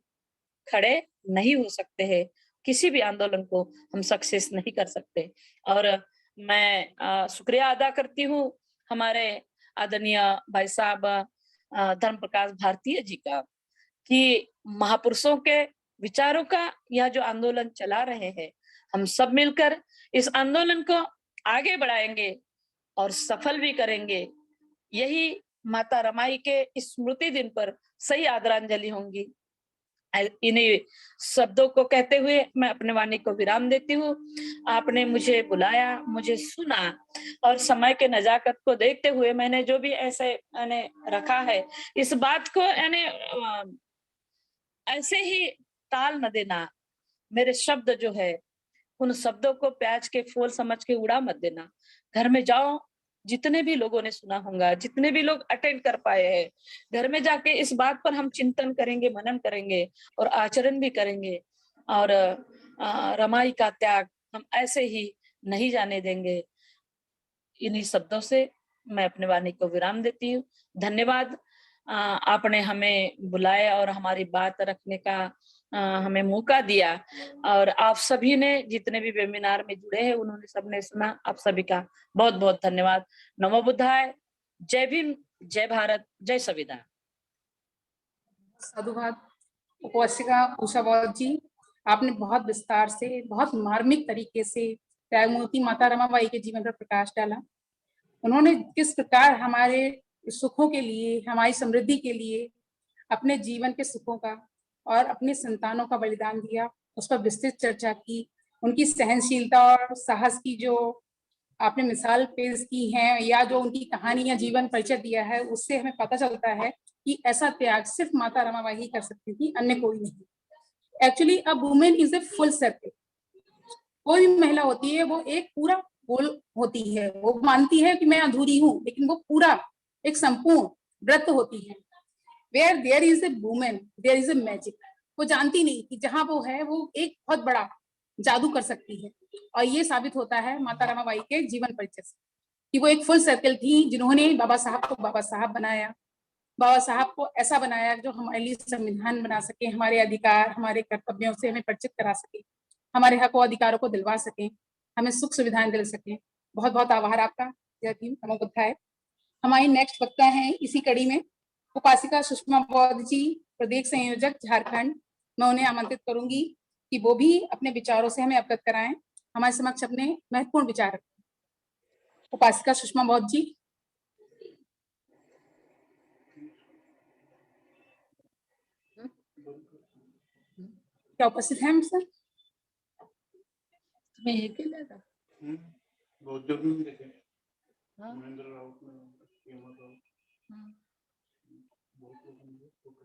Speaker 6: खड़े नहीं हो सकते हैं, किसी भी आंदोलन को हम सक्सेस नहीं कर सकते। और मैं शुक्रिया अदा करती हूँ हमारे आदरणीय भाई साहब धर्म प्रकाश भारतीय जी का, कि महापुरुषों के विचारों का यह जो आंदोलन चला रहे हैं, हम सब मिलकर इस आंदोलन को आगे बढ़ाएंगे और सफल भी करेंगे। यही माता रमाई के स्मृति दिन पर सही आदरांजलि होंगी। इन्हीं शब्दों को कहते हुए मैं अपने वाणी को विराम देती हूँ। आपने मुझे बुलाया, मुझे सुना और समय के नजाकत को देखते हुए मैंने जो भी ऐसे रखा है, इस बात को ऐसे ही टाल न देना। मेरे शब्द जो है, उन शब्दों को प्याज के फूल समझ के उड़ा मत देना। घर में जाओ, जितने भी लोगों ने सुना होगा, जितने भी लोग अटेंड कर पाए हैं, घर में जाके इस बात पर हम चिंतन करेंगे, मनन करेंगे और आचरण भी करेंगे। और रमाई का त्याग हम ऐसे ही नहीं जाने देंगे। इन्हीं शब्दों से मैं अपने वाणी को विराम देती हूँ। धन्यवाद। आपने हमें बुलाया और हमारी बात रखने का हमें मौका दिया, और आप सभी ने जितने भी वेबिनार में जुड़े हैं उन्होंने सबने सुना। आप सभी का बहुत बहुत धन्यवाद। नमो बुद्धाय। जय भीम, जय भारत, जय संविधान।
Speaker 1: साधुवाद। उपासिका उषा बौद्ध जी, आपने बहुत विस्तार से, बहुत मार्मिक तरीके से त्यागमूर्ति माता रमाबाई के जीवन पर प्रकाश डाला। उन्होंने किस प्रकार हमारे सुखों के लिए, हमारी समृद्धि के लिए अपने जीवन के सुखों का और अपने संतानों का बलिदान दिया, उस पर विस्तृत चर्चा की। उनकी सहनशीलता और साहस की जो आपने मिसाल पेश की है, या जो उनकी कहानी या जीवन परिचय दिया है, उससे हमें पता चलता है कि ऐसा त्याग सिर्फ माता रमाबाई ही कर सकती थी, अन्य कोई नहीं। Actually a women is a full circle. कोई भी महिला होती है वो एक पूरा गोल होती है। वो मानती है कि मैं अधूरी हूँ, लेकिन वो पूरा एक संपूर्ण व्रत होती है। Where there is a women there is a magic. वो जानती नहीं कि जहां वो है वो एक बहुत बड़ा जादू कर सकती है। और ये साबित होता है माता रमाबाई के जीवन परिचय से कि वो एक फुल सर्कल थी, जिन्होंने बाबा साहब को बाबा साहब बनाया, बाबा साहब को ऐसा बनाया जो हमारे लिए संविधान बना सके, हमारे अधिकार, हमारे कर्तव्यों से हमें परिचित करा सके, हमारे हक और अधिकारों को दिलवा सके, हमें सुख सुविधाएं दिल सके। बहुत बहुत आभार आपका। जय भीम, नमो बुद्धाय। हमारी नेक्स्ट वक्ता है इसी कड़ी में उपासिका सुषमा बौद्ध जी, प्रदेश संयोजक झारखंड। मैं उन्हें आमंत्रित करूंगी कि वो भी अपने विचारों से हमें अवगत कराएं, हमारे समक्ष अपने महत्वपूर्ण विचार रखें। उपासिका सुषमा बौद्ध जी। क्या उपस्थित हैं सर?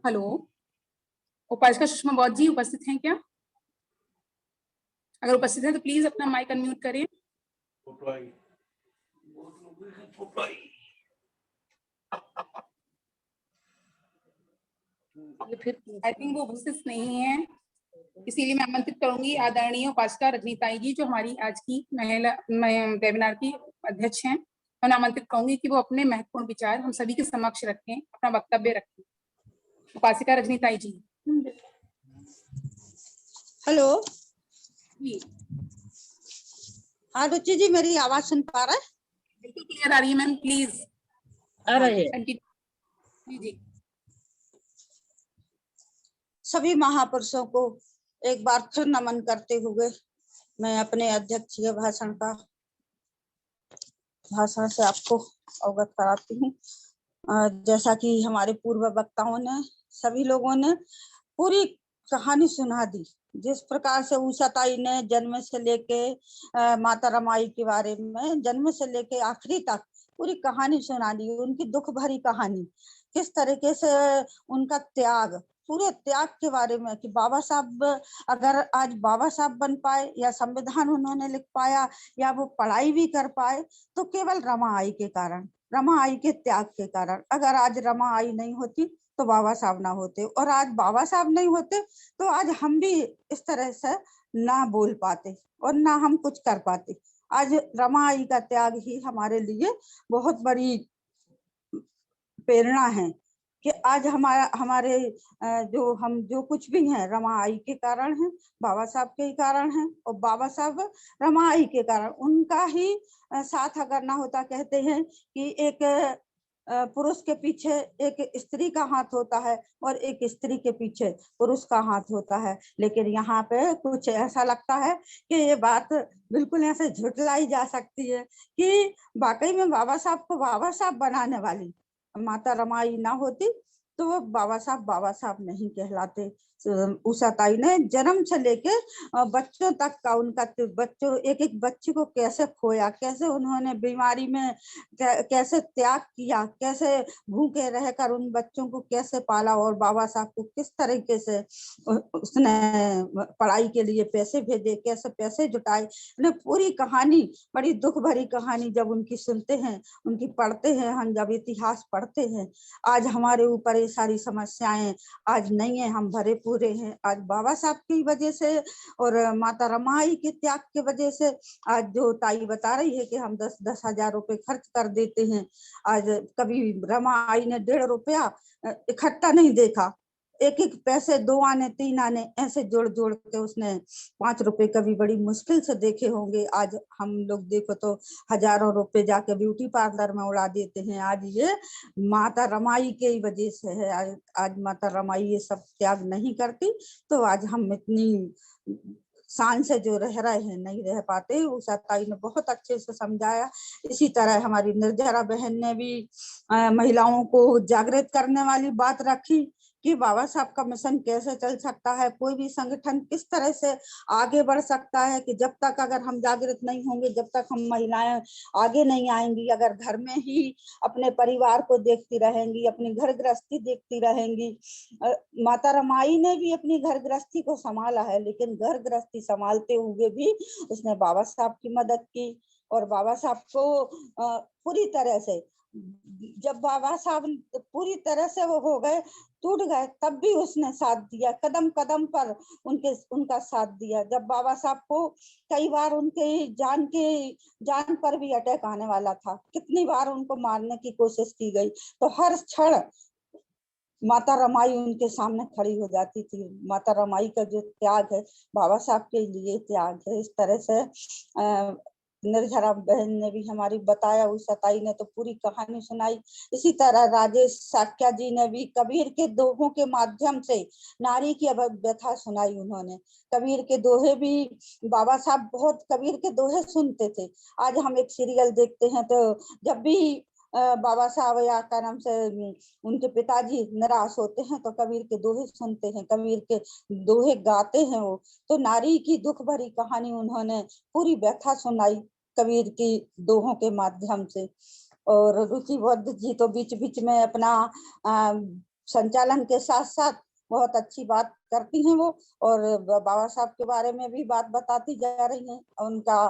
Speaker 1: हेलो, उपासिका सुषमा बौद्ध जी उपस्थित हैं क्या? अगर उपस्थित हैं तो प्लीज अपना माइक अनम्यूट करें। आई थिंक वो उपस्थित नहीं है, इसीलिए मैं आमंत्रित करूंगी आदरणीय उपासिका रजनीताई जी, जो हमारी आज की महिला वेबिनार की अध्यक्ष हैं। मैं आमंत्रित करूंगी कि वो अपने महत्वपूर्ण विचार हम सभी के समक्ष रखें, अपना वक्तव्य रखें। उपासिका रजनीताई जी।
Speaker 2: हेलो।
Speaker 1: जी
Speaker 2: हाँ रुचि जी, मेरी आवाज सुन पा रहे हैं?
Speaker 1: बिल्कुल क्लियर आ रही है मैम, प्लीज
Speaker 6: आ रही है।
Speaker 1: जी।
Speaker 2: सभी महापुरुषों को एक बार फिर नमन करते हुए मैं अपने अध्यक्षीय भाषण से आपको अवगत कराती हूँ। जैसा कि हमारे पूर्व वक्ताओं ने, सभी लोगों ने पूरी कहानी सुना दी। जिस प्रकार से उषाताई ने जन्म से लेके माता रमाई के बारे में जन्म से लेके आखिरी तक पूरी कहानी सुना दी, उनकी दुख भरी कहानी, किस तरीके से उनका त्याग पूरे त्याग के बारे में कि बाबा साहब अगर आज बाबा साहब बन पाए या संविधान उन्होंने लिख पाया या वो पढ़ाई भी कर पाए तो केवल रमा आई के कारण, रमा आई के त्याग के कारण। अगर आज रमा आई नहीं होती तो बाबा साहब ना होते, और आज बाबा साहब नहीं होते तो आज हम भी इस तरह से ना बोल पाते और ना हम कुछ कर पाते। आज रमा आई का त्याग ही हमारे लिए बहुत बड़ी प्रेरणा है कि आज हमारे हम जो कुछ भी हैं रमा आई के कारण है, बाबा साहब के ही कारण है। और बाबा साहब रमा आई के कारण, उनका ही साथ अगर ना होता, कहते हैं कि एक पुरुष के पीछे एक स्त्री का हाथ होता है और एक स्त्री के पीछे पुरुष का हाथ होता है, लेकिन यहाँ पे कुछ ऐसा लगता है कि ये बात बिल्कुल ऐसे झुठलाई जा सकती है कि वाकई में बाबा साहब को बाबा साहब बनाने वाली माता रमाई ना होती तो वो बाबा साहब नहीं कहलाते। उषा ताई ने जन्म से लेके बच्चों तक का उनका, बच्चों एक एक बच्चे को कैसे खोया, कैसे उन्होंने बीमारी में कैसे त्याग किया, कैसे भूखे रहकर उन बच्चों को कैसे पाला, और बाबा साहब को किस तरीके से उसने पढ़ाई के लिए पैसे भेजे, कैसे पैसे जुटाए। पूरी कहानी, बड़ी दुख भरी कहानी जब उनकी सुनते हैं, उनकी पढ़ते हैं, हम जब इतिहास पढ़ते हैं, आज हमारे ऊपर ये सारी समस्याएं आज नहीं है, हम भरे पूरे हैं आज बाबा साहब की वजह से और माता रमाई के त्याग के वजह से। आज जो ताई बता रही है कि हम 10-10 हजार रुपए खर्च कर देते हैं, आज कभी रमाई ने 1.5 रुपया इकट्ठा नहीं देखा, एक एक पैसे 2 आने 3 आने ऐसे जोड़ जोड़ के उसने 5 रुपए कभी बड़ी मुश्किल से देखे होंगे। आज हम लोग देखो तो हजारों रुपए जाके ब्यूटी पार्लर में उड़ा देते हैं। आज ये माता रमाई के वजह से है। आज माता रमाई ये सब त्याग नहीं करती तो आज हम इतनी शान से जो रह रहे हैं नहीं रह पाते। उषा ताई ने बहुत अच्छे से समझाया। इसी तरह हमारी निर्जरा बहन ने भी महिलाओं को जागृत करने वाली बात रखी कि बाबा साहब का मिशन कैसे चल सकता है, कोई भी संगठन किस तरह से आगे बढ़ सकता है कि जब तक अगर हम जागृत नहीं होंगे, जब तक हम महिलाएं आगे नहीं आएंगी, अगर घर में ही अपने परिवार को देखती रहेंगी, अपनी घर गृहस्थी देखती रहेंगी। माता रमाई ने भी अपनी घर गृहस्थी को संभाला है, लेकिन घर गृहस्थी संभालते हुए भी उसने बाबा साहब की मदद की और बाबा साहब को पूरी तरह से, जब बाबा साहब पूरी तरह से वो हो गए, टूट गए, तब भी उसने साथ दिया, कदम कदम पर उनका साथ दिया। जब बाबा साहब को कई बार उनके जान पर भी अटैक आने वाला था, कितनी बार उनको मारने की कोशिश की गई, तो हर क्षण माता रमाई उनके सामने खड़ी हो जाती थी। माता रमाई का जो त्याग है बाबा साहब के लिए त्याग है। इस तरह से निर्जरा बहन ने भी हमारी बताया, उषा ताई ने तो पूरी कहानी सुनाई। इसी तरह राजेश साक्या जी ने भी कबीर के दोहों के माध्यम से नारी की व्यथा सुनाई। उन्होंने कबीर के दोहे भी, बाबा साहब बहुत कबीर के दोहे सुनते थे। आज हम एक सीरियल देखते हैं तो जब भी बाबा साहब या का नाम से उनके पिताजी निराश होते हैं तो कबीर के दोहे सुनते हैं, कबीर के दोहे गाते हैं वो। तो नारी की दुख भरी कहानी उन्होंने पूरी व्यथा सुनाई कबीर की दोहों के माध्यम से। और रुचि बौद्ध जी तो बीच बीच में अपना संचालन के साथ साथ बहुत अच्छी बात करती हैं वो, और बाबा साहब के बारे में भी बात बताती जा रही हैं उनका,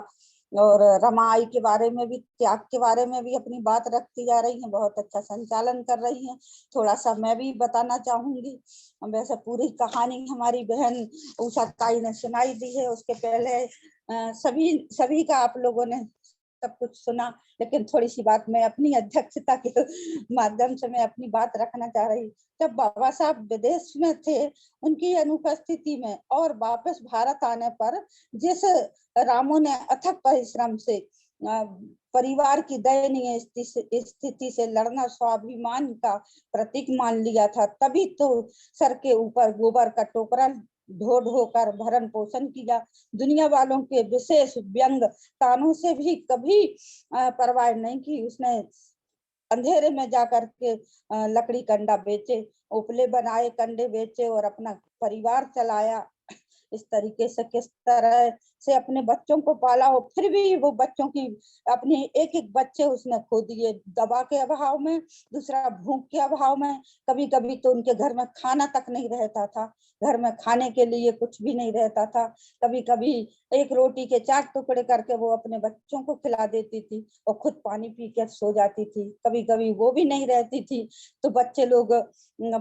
Speaker 2: और रमाई के बारे में भी, त्याग के बारे में भी अपनी बात रखती जा रही हैं। बहुत अच्छा संचालन कर रही हैं। थोड़ा सा मैं भी बताना चाहूंगी। वैसे पूरी कहानी हमारी बहन उषा ताई ने सुनाई दी है, उसके पहले सभी का आप लोगों ने सब कुछ सुना, लेकिन थोड़ी सी बात मैं अपनी अध्यक्षता के माध्यम से मैं अपनी बात रखना चाह रही। जब बाबा साहब विदेश में थे, उनकी अनुपस्थिति में और वापस भारत आने पर जिस रामू ने अथक परिश्रम से परिवार की दयनीय स्थिति से लड़ना स्वाभिमान का प्रतीक मान लिया था, तभी तो सर के ऊपर गोबर का टोकरा ढो ढो कर भरण पोषण किया। दुनिया वालों के विशेष व्यंग तानों से भी कभी परवाह नहीं की। उसने अंधेरे में जाकर के लकड़ी कंडा बेचे, उपले बनाए, कंडे बेचे और अपना परिवार चलाया। इस तरीके से किस तरह से अपने बच्चों को पाला हो, फिर भी वो बच्चों की अपने एक एक बच्चे उसने खो दिए, दवा के अभाव में, दूसरा भूख के अभाव में। कभी कभी तो उनके घर में खाना तक नहीं रहता था, घर में खाने के लिए कुछ भी नहीं रहता था। कभी कभी एक रोटी के 4 टुकड़े करके वो अपने बच्चों को खिला देती थी और खुद पानी पी कर सो जाती थी। कभी कभी वो भी नहीं रहती थी तो बच्चे लोग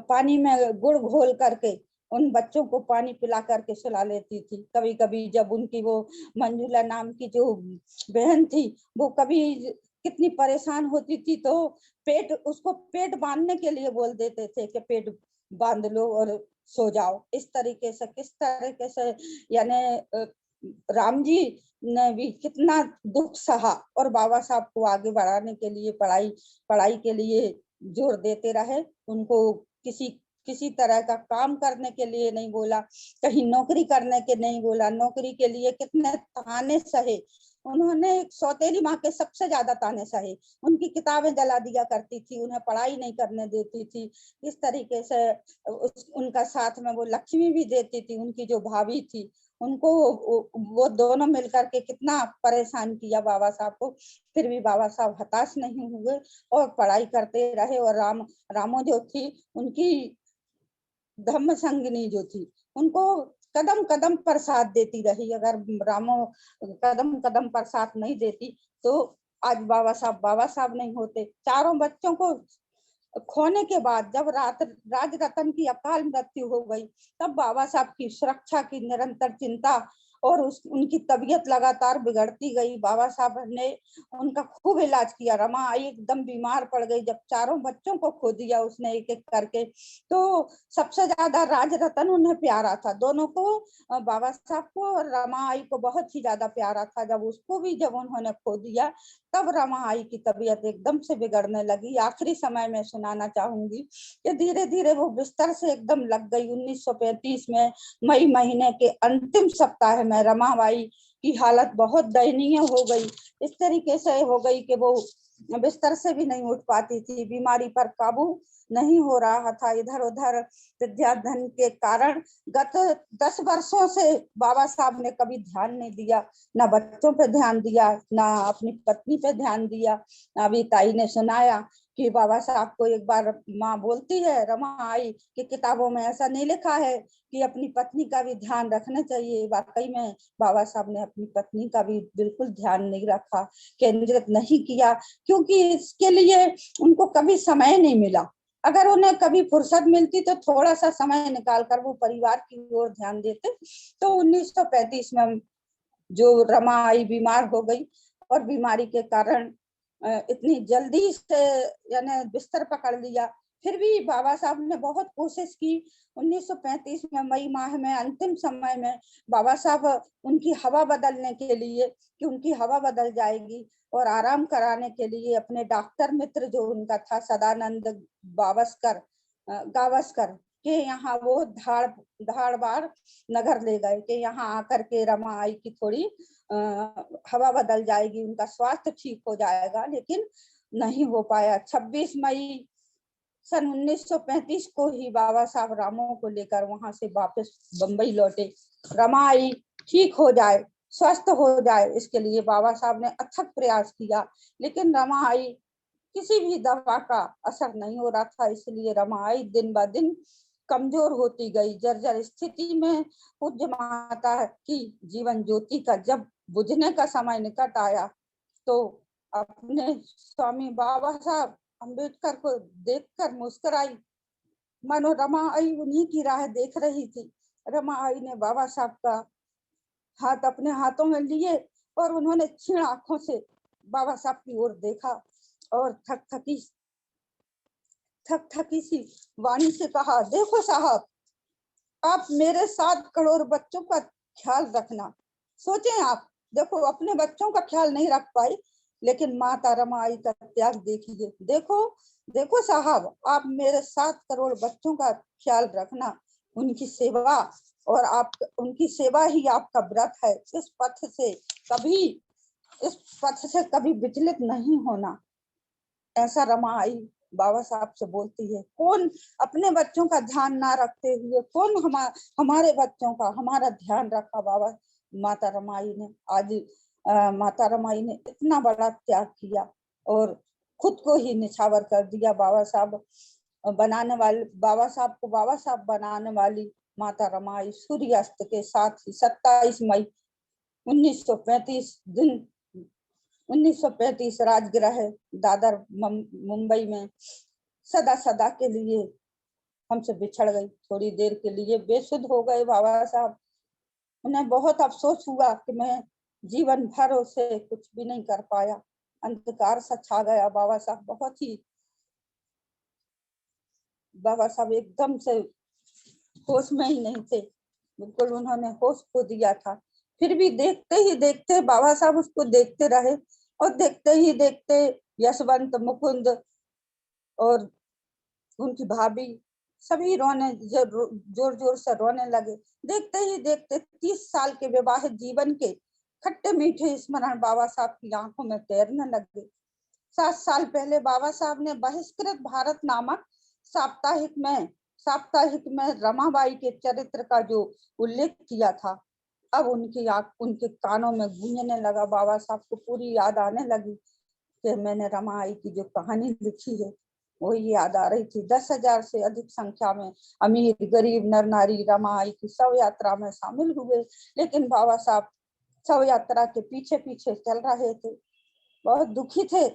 Speaker 2: पानी में गुड़ घोल करके उन बच्चों को पानी पिला करके सुला लेती थी। कभी कभी जब उनकी वो मंजुला नाम की जो बहन थी, वो कभी कितनी परेशान होती थी तो उसको पेट बांधने के लिए बोल देते थे कि पेट बांध लो और सो जाओ। इस तरीके से किस तरीके से यानी राम जी ने भी कितना दुख सहा और बाबा साहब को आगे बढ़ाने के लिए पढ़ाई के लिए जोर देते रहे। उनको किसी तरह का काम करने के लिए नहीं बोला, कहीं नौकरी करने के नहीं बोला। नौकरी के लिए कितने ताने सहे उन्होंने, एक सौतेली माँ के सबसे ज्यादा ताने सहे। उनकी किताबें जला दिया करती थी, उन्हें पढ़ाई नहीं करने देती थी। इस तरीके से उनका साथ में वो लक्ष्मी भी देती थी, उनकी जो भाभी थी, उनको वो दोनों मिलकर के कितना परेशान किया बाबा साहब को। फिर भी बाबा साहब हताश नहीं हुए और पढ़ाई करते रहे। और रामो जो थी उनकी धम्म संगिनी जो थी, उनको कदम कदम पर साथ देती रही। अगर रामो कदम कदम पर साथ नहीं देती तो आज बाबा साहब नहीं होते। चारों बच्चों को खोने के बाद जब राज रतन की अकाल मृत्यु हो गई, तब बाबा साहब की सुरक्षा की निरंतर चिंता और उनकी तबीयत लगातार बिगड़ती गई। बाबा साहब ने उनका खूब इलाज किया। रमा आई एकदम बीमार पड़ गई। जब चारों बच्चों को खो दिया उसने एक एक करके, तो सबसे ज्यादा राज रतन उन्हें प्यारा था। दोनों को, बाबा साहब को और रमा आई को बहुत ही ज्यादा प्यारा था। जब उन्होंने खो दिया, तब रमा आई की तबीयत एकदम से बिगड़ने लगी। आखिरी समय में सुनाना चाहूंगी कि धीरे धीरे वो बिस्तर से एकदम लग गई। 1935 में मई महीने के अंतिम सप्ताह में रमाबाई की हालत बहुत दयनीय हो गई। इस तरीके से हो गई कि वो बिस्तर से भी नहीं उठ पाती थी। बीमारी पर काबू नहीं हो रहा था। इधर उधर विद्याधन के कारण गत 10 वर्षों से बाबा साहब ने कभी ध्यान नहीं दिया, ना बच्चों पे ध्यान दिया, ना अपनी पत्नी पे ध्यान दिया। अभी ताई ने सुनाया कि बाबा साहब को एक बार माँ बोलती है, रमा आई, कि किताबों में ऐसा नहीं लिखा है कि अपनी पत्नी का भी ध्यान रखना चाहिए। वाकई में बाबा साहब ने अपनी पत्नी का भी बिल्कुल ध्यान नहीं रखा, केंद्रित नहीं किया, क्योंकि इसके लिए उनको कभी समय नहीं मिला। अगर उन्हें कभी फुर्सत मिलती तो थोड़ा सा समय निकाल कर वो परिवार की ओर ध्यान देते। तो 1935 में जो रमा आई बीमार हो गई और बीमारी के कारण इतनी जल्दी से यानी बिस्तर पकड़ लिया। फिर भी बाबा साहब ने बहुत कोशिश की। 1935 में मई माह में अंतिम समय में बाबा साहब उनकी हवा बदलने के लिए, कि उनकी हवा बदल जाएगी, और आराम कराने के लिए अपने डॉक्टर मित्र जो उनका था सदानंद गावस्कर के यहाँ वो धारवाड़ नगर ले गए कि यहाँ आकर के रमा आई की थोड़ी हवा बदल जाएगी, उनका स्वास्थ्य ठीक हो जाएगा। लेकिन नहीं हो पाया। 26 मई सन 1935 को ही बाबा साहब रामो को लेकर वहां से वापस बंबई लौटे। रमा आई ठीक हो जाए, स्वस्थ हो जाए, इसके लिए बाबा साहब ने अथक प्रयास किया। लेकिन रमा आई किसी भी दवा का असर नहीं हो रहा था, इसलिए रमा आई दिन ब दिन कमजोर होती गई। जर्जर स्थिति में पूज्य माता की जीवन ज्योति का जब बुझने का समय निकट आया तो अपने स्वामी बाबा साहब अम्बेडकर को देखकर मुस्कुराई। मानो रमा आई उन्हीं की राह देख रही थी। रमा आई ने बाबा साहब का हाथ अपने हाथों में लिए और उन्होंने क्षीण आंखों से बाबा साहब की ओर देखा और थक सी वाणी से कहा, देखो साहब, आप मेरे 7 करोड़ बच्चों का ख्याल रखना। सोचें आप, देखो अपने बच्चों का ख्याल नहीं रख पाई, लेकिन माता रमाई का त्याग देखिए। देखो साहब, आप मेरे 7 करोड़ बच्चों का ख्याल रखना, उनकी सेवा, और आप उनकी सेवा ही आपका व्रत है। इस पथ से कभी विचलित नहीं होना। ऐसा रमा आई बाबा साहब से बोलती है, कौन अपने बच्चों का ध्यान ना रखते हुए कौन हमारे बच्चों का हमारा ध्यान रखा। बाबा माता रमाई ने आज माता रमाई ने इतना बड़ा त्याग किया और खुद को ही निछावर कर दिया। बाबा साहब बनाने वाले बाबा साहब को बाबा साहब बनाने वाली माता रमाई सूर्यास्त के साथ ही 27 मई 1935 दिन 1935 राजगृह दादर मुंबई में सदा सदा के लिए हमसे बिछड़ गई। थोड़ी देर के लिए बेसुध हो गए बाबा साहब। उन्हें बहुत अफसोस हुआ कि मैं जीवन भर उसे कुछ भी नहीं कर पाया। अंधकार सा छा गया। बाबा साहब एकदम से होश में ही नहीं थे, बिल्कुल उन्होंने होश खो दिया था। फिर भी देखते ही देखते बाबा साहब उसको देखते रहे और देखते ही देखते यशवंत, मुकुंद और उनकी भाभी सभी रोने जोर जोर से रोने लगे। देखते ही देखते 30 साल के विवाहित जीवन के खट्टे मीठे स्मरण बाबा साहब की आंखों में तैरने लगे। 7 साल पहले बाबा साहब ने बहिष्कृत भारत नामक साप्ताहिक में रमाबाई के चरित्र का जो उल्लेख किया था, अब उनके कानों में गूंजने लगा। बाबा साहब को पूरी याद आने लगी कि मैंने रमाबाई की जो कहानी लिखी है वही याद आ रही थी। 10,000 से अधिक संख्या में अमीर गरीब नर नारी रमाबाई की शव यात्रा में शामिल हुए, लेकिन बाबा साहब शव यात्रा के पीछे पीछे चल रहे थे। बहुत दुखी थे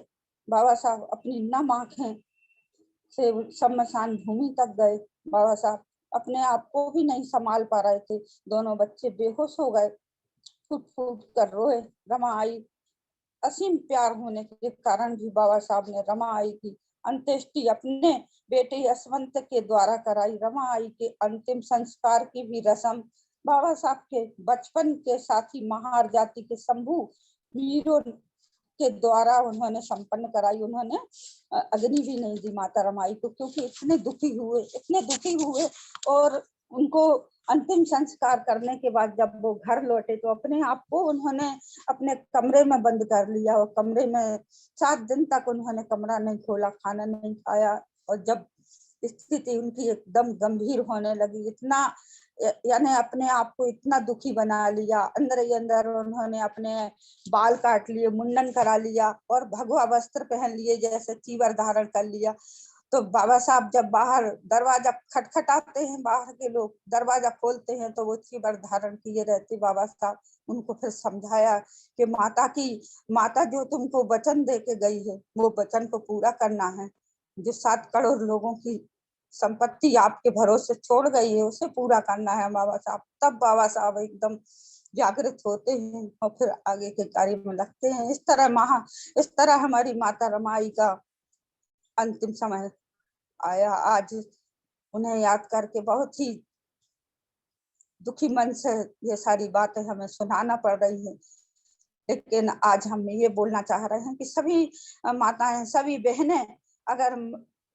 Speaker 2: बाबा साहब। अपनी नम आंखें से शमशान भूमि तक गए। बाबा साहब अपने आप को भी नहीं संभाल पा रहे थे। दोनों बच्चे बेहोश हो गए, फूट फूट कर रोए। रमाबाई असीम प्यार होने के कारण भी बाबा साहब ने रमाबाई की अंत्येष्टि अपने बेटे यशवंत के द्वारा कराई। रमाबाई के अंतिम संस्कार की भी रस्म बाबा साहब के बचपन के साथी महार जाति के शंभू वीरों के द्वारा उन्होंने संपन्न कराई। उन्होंने अग्नि भी नहीं दी माता रमाई को, क्योंकि इतने दुखी हुए और उनको अंतिम संस्कार करने के बाद जब वो घर लौटे तो अपने आप को उन्होंने अपने कमरे में बंद कर लिया और कमरे में 7 दिन तक उन्होंने कमरा नहीं खोला, खाना नहीं खाया। और जब स्थिति उनकी एकदम गंभीर होने लगी, इतना यानी अपने आप को इतना दुखी बना लिया, अंदर ही अंदर उन्होंने अपने बाल काट लिए, मुंडन करा लिया और भगवा वस्त्र पहन लिए, जैसे चीवर धारण कर लिया। तो बाबा साहब जब बाहर दरवाजा खटखटाते हैं, बाहर के लोग दरवाजा खोलते हैं तो वो चीवर धारण किए रहते। बाबा साहब उनको फिर समझाया कि माता जो तुमको वचन दे के गई है वो वचन को पूरा करना है। जो 7 करोड़ लोगों की संपत्ति आपके भरोसे छोड़ गई है उसे पूरा करना है बाबा साहब। तब बाबा साहब एकदम जागृत होते हैं और फिर आगे के कार्य में लगते हैं। इस तरह हमारी माता रमाई का अंतिम समय आया। आज उन्हें याद करके बहुत ही दुखी मन से ये सारी बातें हमें सुनाना पड़ रही है, लेकिन आज हम ये बोलना चाह रहे हैं कि सभी माताएं, सभी बहनें अगर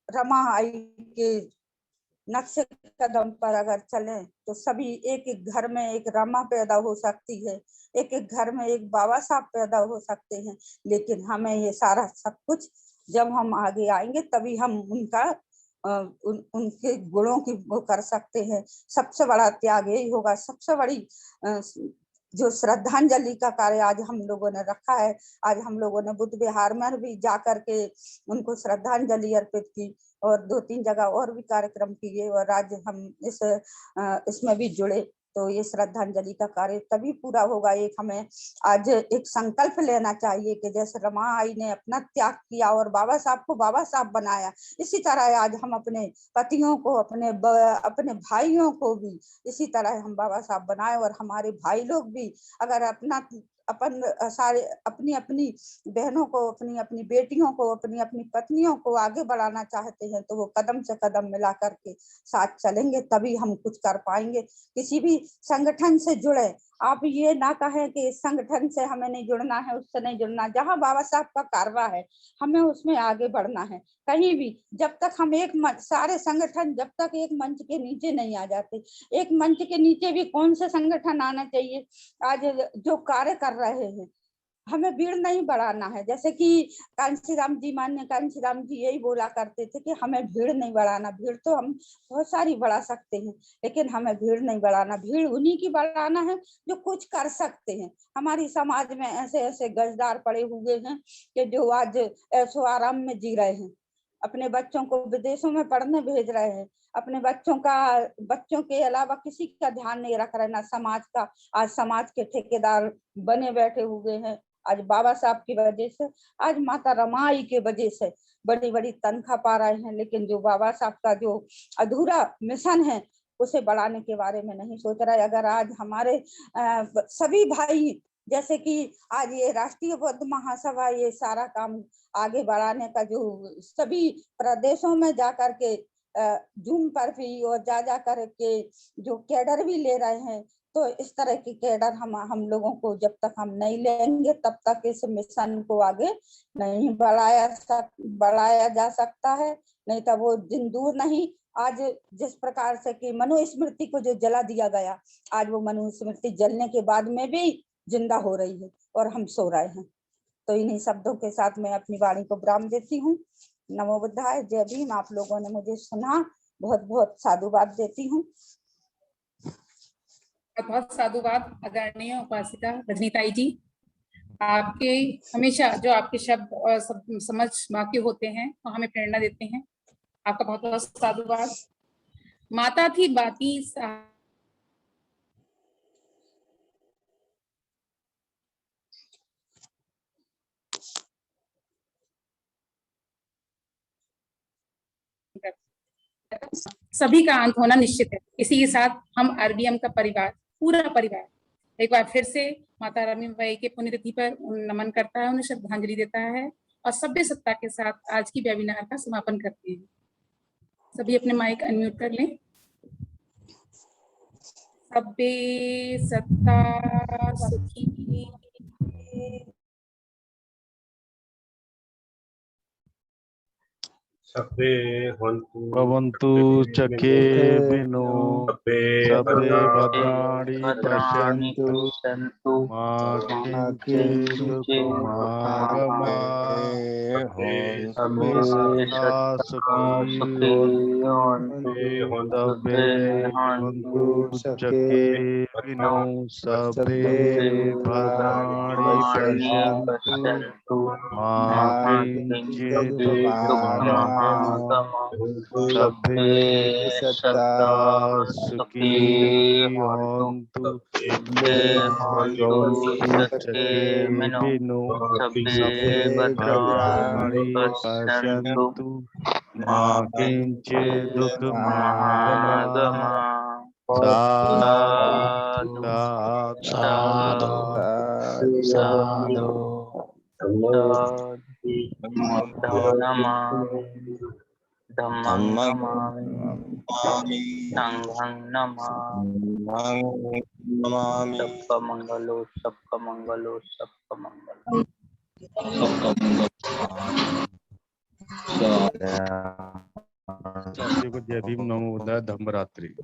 Speaker 2: रमाबाई के नक्शे कदम पर अगर चलें तो सभी एक एक घर में एक रमा पैदा हो सकती है, एक एक घर में एक बाबा साहब पैदा हो सकते हैं। लेकिन हमें ये सारा सब कुछ जब हम आगे आएंगे तभी हम उनके गुणों की वो कर सकते हैं। सबसे बड़ा त्याग यही होगा। सबसे बड़ी जो श्रद्धांजलि का कार्य आज हम लोगों ने रखा है, आज हम लोगों ने बुद्ध विहार में भी जाकर के उनको श्रद्धांजलि अर्पित की और 2-3 जगह और भी कार्यक्रम किए और आज हम इसमें भी जुड़े। तो ये श्रद्धांजलि का कार्य तभी पूरा होगा। एक हमें आज एक संकल्प लेना चाहिए कि जैसे रमाबाई ने अपना त्याग किया और बाबा साहब को बाबा साहब बनाया, इसी तरह आज हम अपने पतियों को, अपने भाइयों को भी इसी तरह हम बाबा साहब बनाए। और हमारे भाई लोग भी अगर अपनी अपनी बहनों को, अपनी अपनी बेटियों को, अपनी अपनी पत्नियों को आगे बढ़ाना चाहते हैं तो वो कदम से कदम मिला करके साथ चलेंगे तभी हम कुछ कर पाएंगे। किसी भी संगठन से जुड़े, आप ये ना कहें कि इस संगठन से हमें नहीं जुड़ना है, उससे नहीं जुड़ना। जहाँ बाबा साहब का कारवा है हमें उसमें आगे बढ़ना है। कहीं भी जब तक हम सारे संगठन जब तक एक मंच के नीचे नहीं आ जाते, एक मंच के नीचे भी कौन से संगठन आना चाहिए आज जो कार्य कर रहे हैं, हमें भीड़ नहीं बढ़ाना है। जैसे कि कांशीराम जी, मान्य कांशीराम जी यही बोला करते थे कि हमें भीड़ नहीं बढ़ाना। भीड़ तो हम बहुत सारी बढ़ा सकते हैं, लेकिन हमें भीड़ नहीं बढ़ाना। भीड़ उन्हीं की बढ़ाना है जो कुछ कर सकते हैं। हमारी समाज में ऐसे ऐसे गजदार पड़े हुए हैं कि जो आज ऐशो आराम में जी रहे हैं, अपने बच्चों को विदेशों में पढ़ने भेज रहे हैं, अपने बच्चों के अलावा किसी का ध्यान नहीं रख रहे, ना समाज का। आज समाज के ठेकेदार बने बैठे हुए हैं। आज बाबा साहब की वजह से, आज माता रमाई के वजह से बड़ी बड़ी तनख्वाह पा रहे हैं, लेकिन जो बाबा साहब का जो अधूरा मिशन है उसे बढ़ाने के बारे में नहीं सोच रहा है। अगर आज हमारे सभी भाई, जैसे कि आज ये राष्ट्रीय बौद्ध महासभा ये सारा काम आगे बढ़ाने का जो सभी प्रदेशों में जाकर के जूम पर भी और जा कर के जो कैडर भी ले रहे हैं, तो इस तरह की कैडर हम लोगों को जब तक हम नहीं लेंगे तब तक इस मिशन को आगे नहीं बढ़ाया जा सकता है। नहीं तो वो दिन दूर नहीं। आज जिस प्रकार से कि मनुस्मृति को जो जला दिया गया, आज वो मनुस्मृति जलने के बाद में भी जिंदा हो रही है और हम सो रहे हैं। तो इन्हीं शब्दों के साथ मैं अपनी वाणी को विराम देती हूँ। नमो बुद्धाय, जय भीम। आप लोगों ने मुझे सुना, बहुत बहुत साधुवाद देती हूँ।
Speaker 1: बहुत साधुवाद आदरणीय उपासिका रजनीताई जी। आपके हमेशा जो आपके शब्द और समझ बाकी होते हैं वो हमें प्रेरणा देते हैं। आपका बहुत बहुत साधुवाद। माता थी बाती सभी का अंत होना निश्चित है। इसी के साथ हम आरबीएम का परिवार, पूरा परिवार एक बार फिर से माता रमाबाई के पुण्यतिथि पर नमन करता है, उन्हें श्रद्धांजलि देता है और सभ्य सत्ता के साथ आज की वेबिनार का समापन करते हैं। सभी अपने माइक अनम्यूट कर लें। सभ्य सत्ता सुखी
Speaker 3: सभ्ये
Speaker 7: भवन्तु चके विनो सभ्ये भद्राणि पश्यन्तु मा किञ्चित् दुःखमागमः सभ्ये सत्ता सुखी होन्तु सभ्ये भवन्तु चके विनो सभ्ये भद्राणि पश्यन्तु मा किञ्चित् सभ्ये सत्ता सुखी होन्तु चके विनो सभ्ये भद्राणि पश्यन्तु मा किञ्चित् दुःखमागमः। साधु साधु
Speaker 8: धम्मं नमामि संघं नमामि सबका मंगलो सबका मंगलो सबका मंगलो।
Speaker 7: सभी को जय भीम, नमो बुद्धाय, धम्मरात्रि।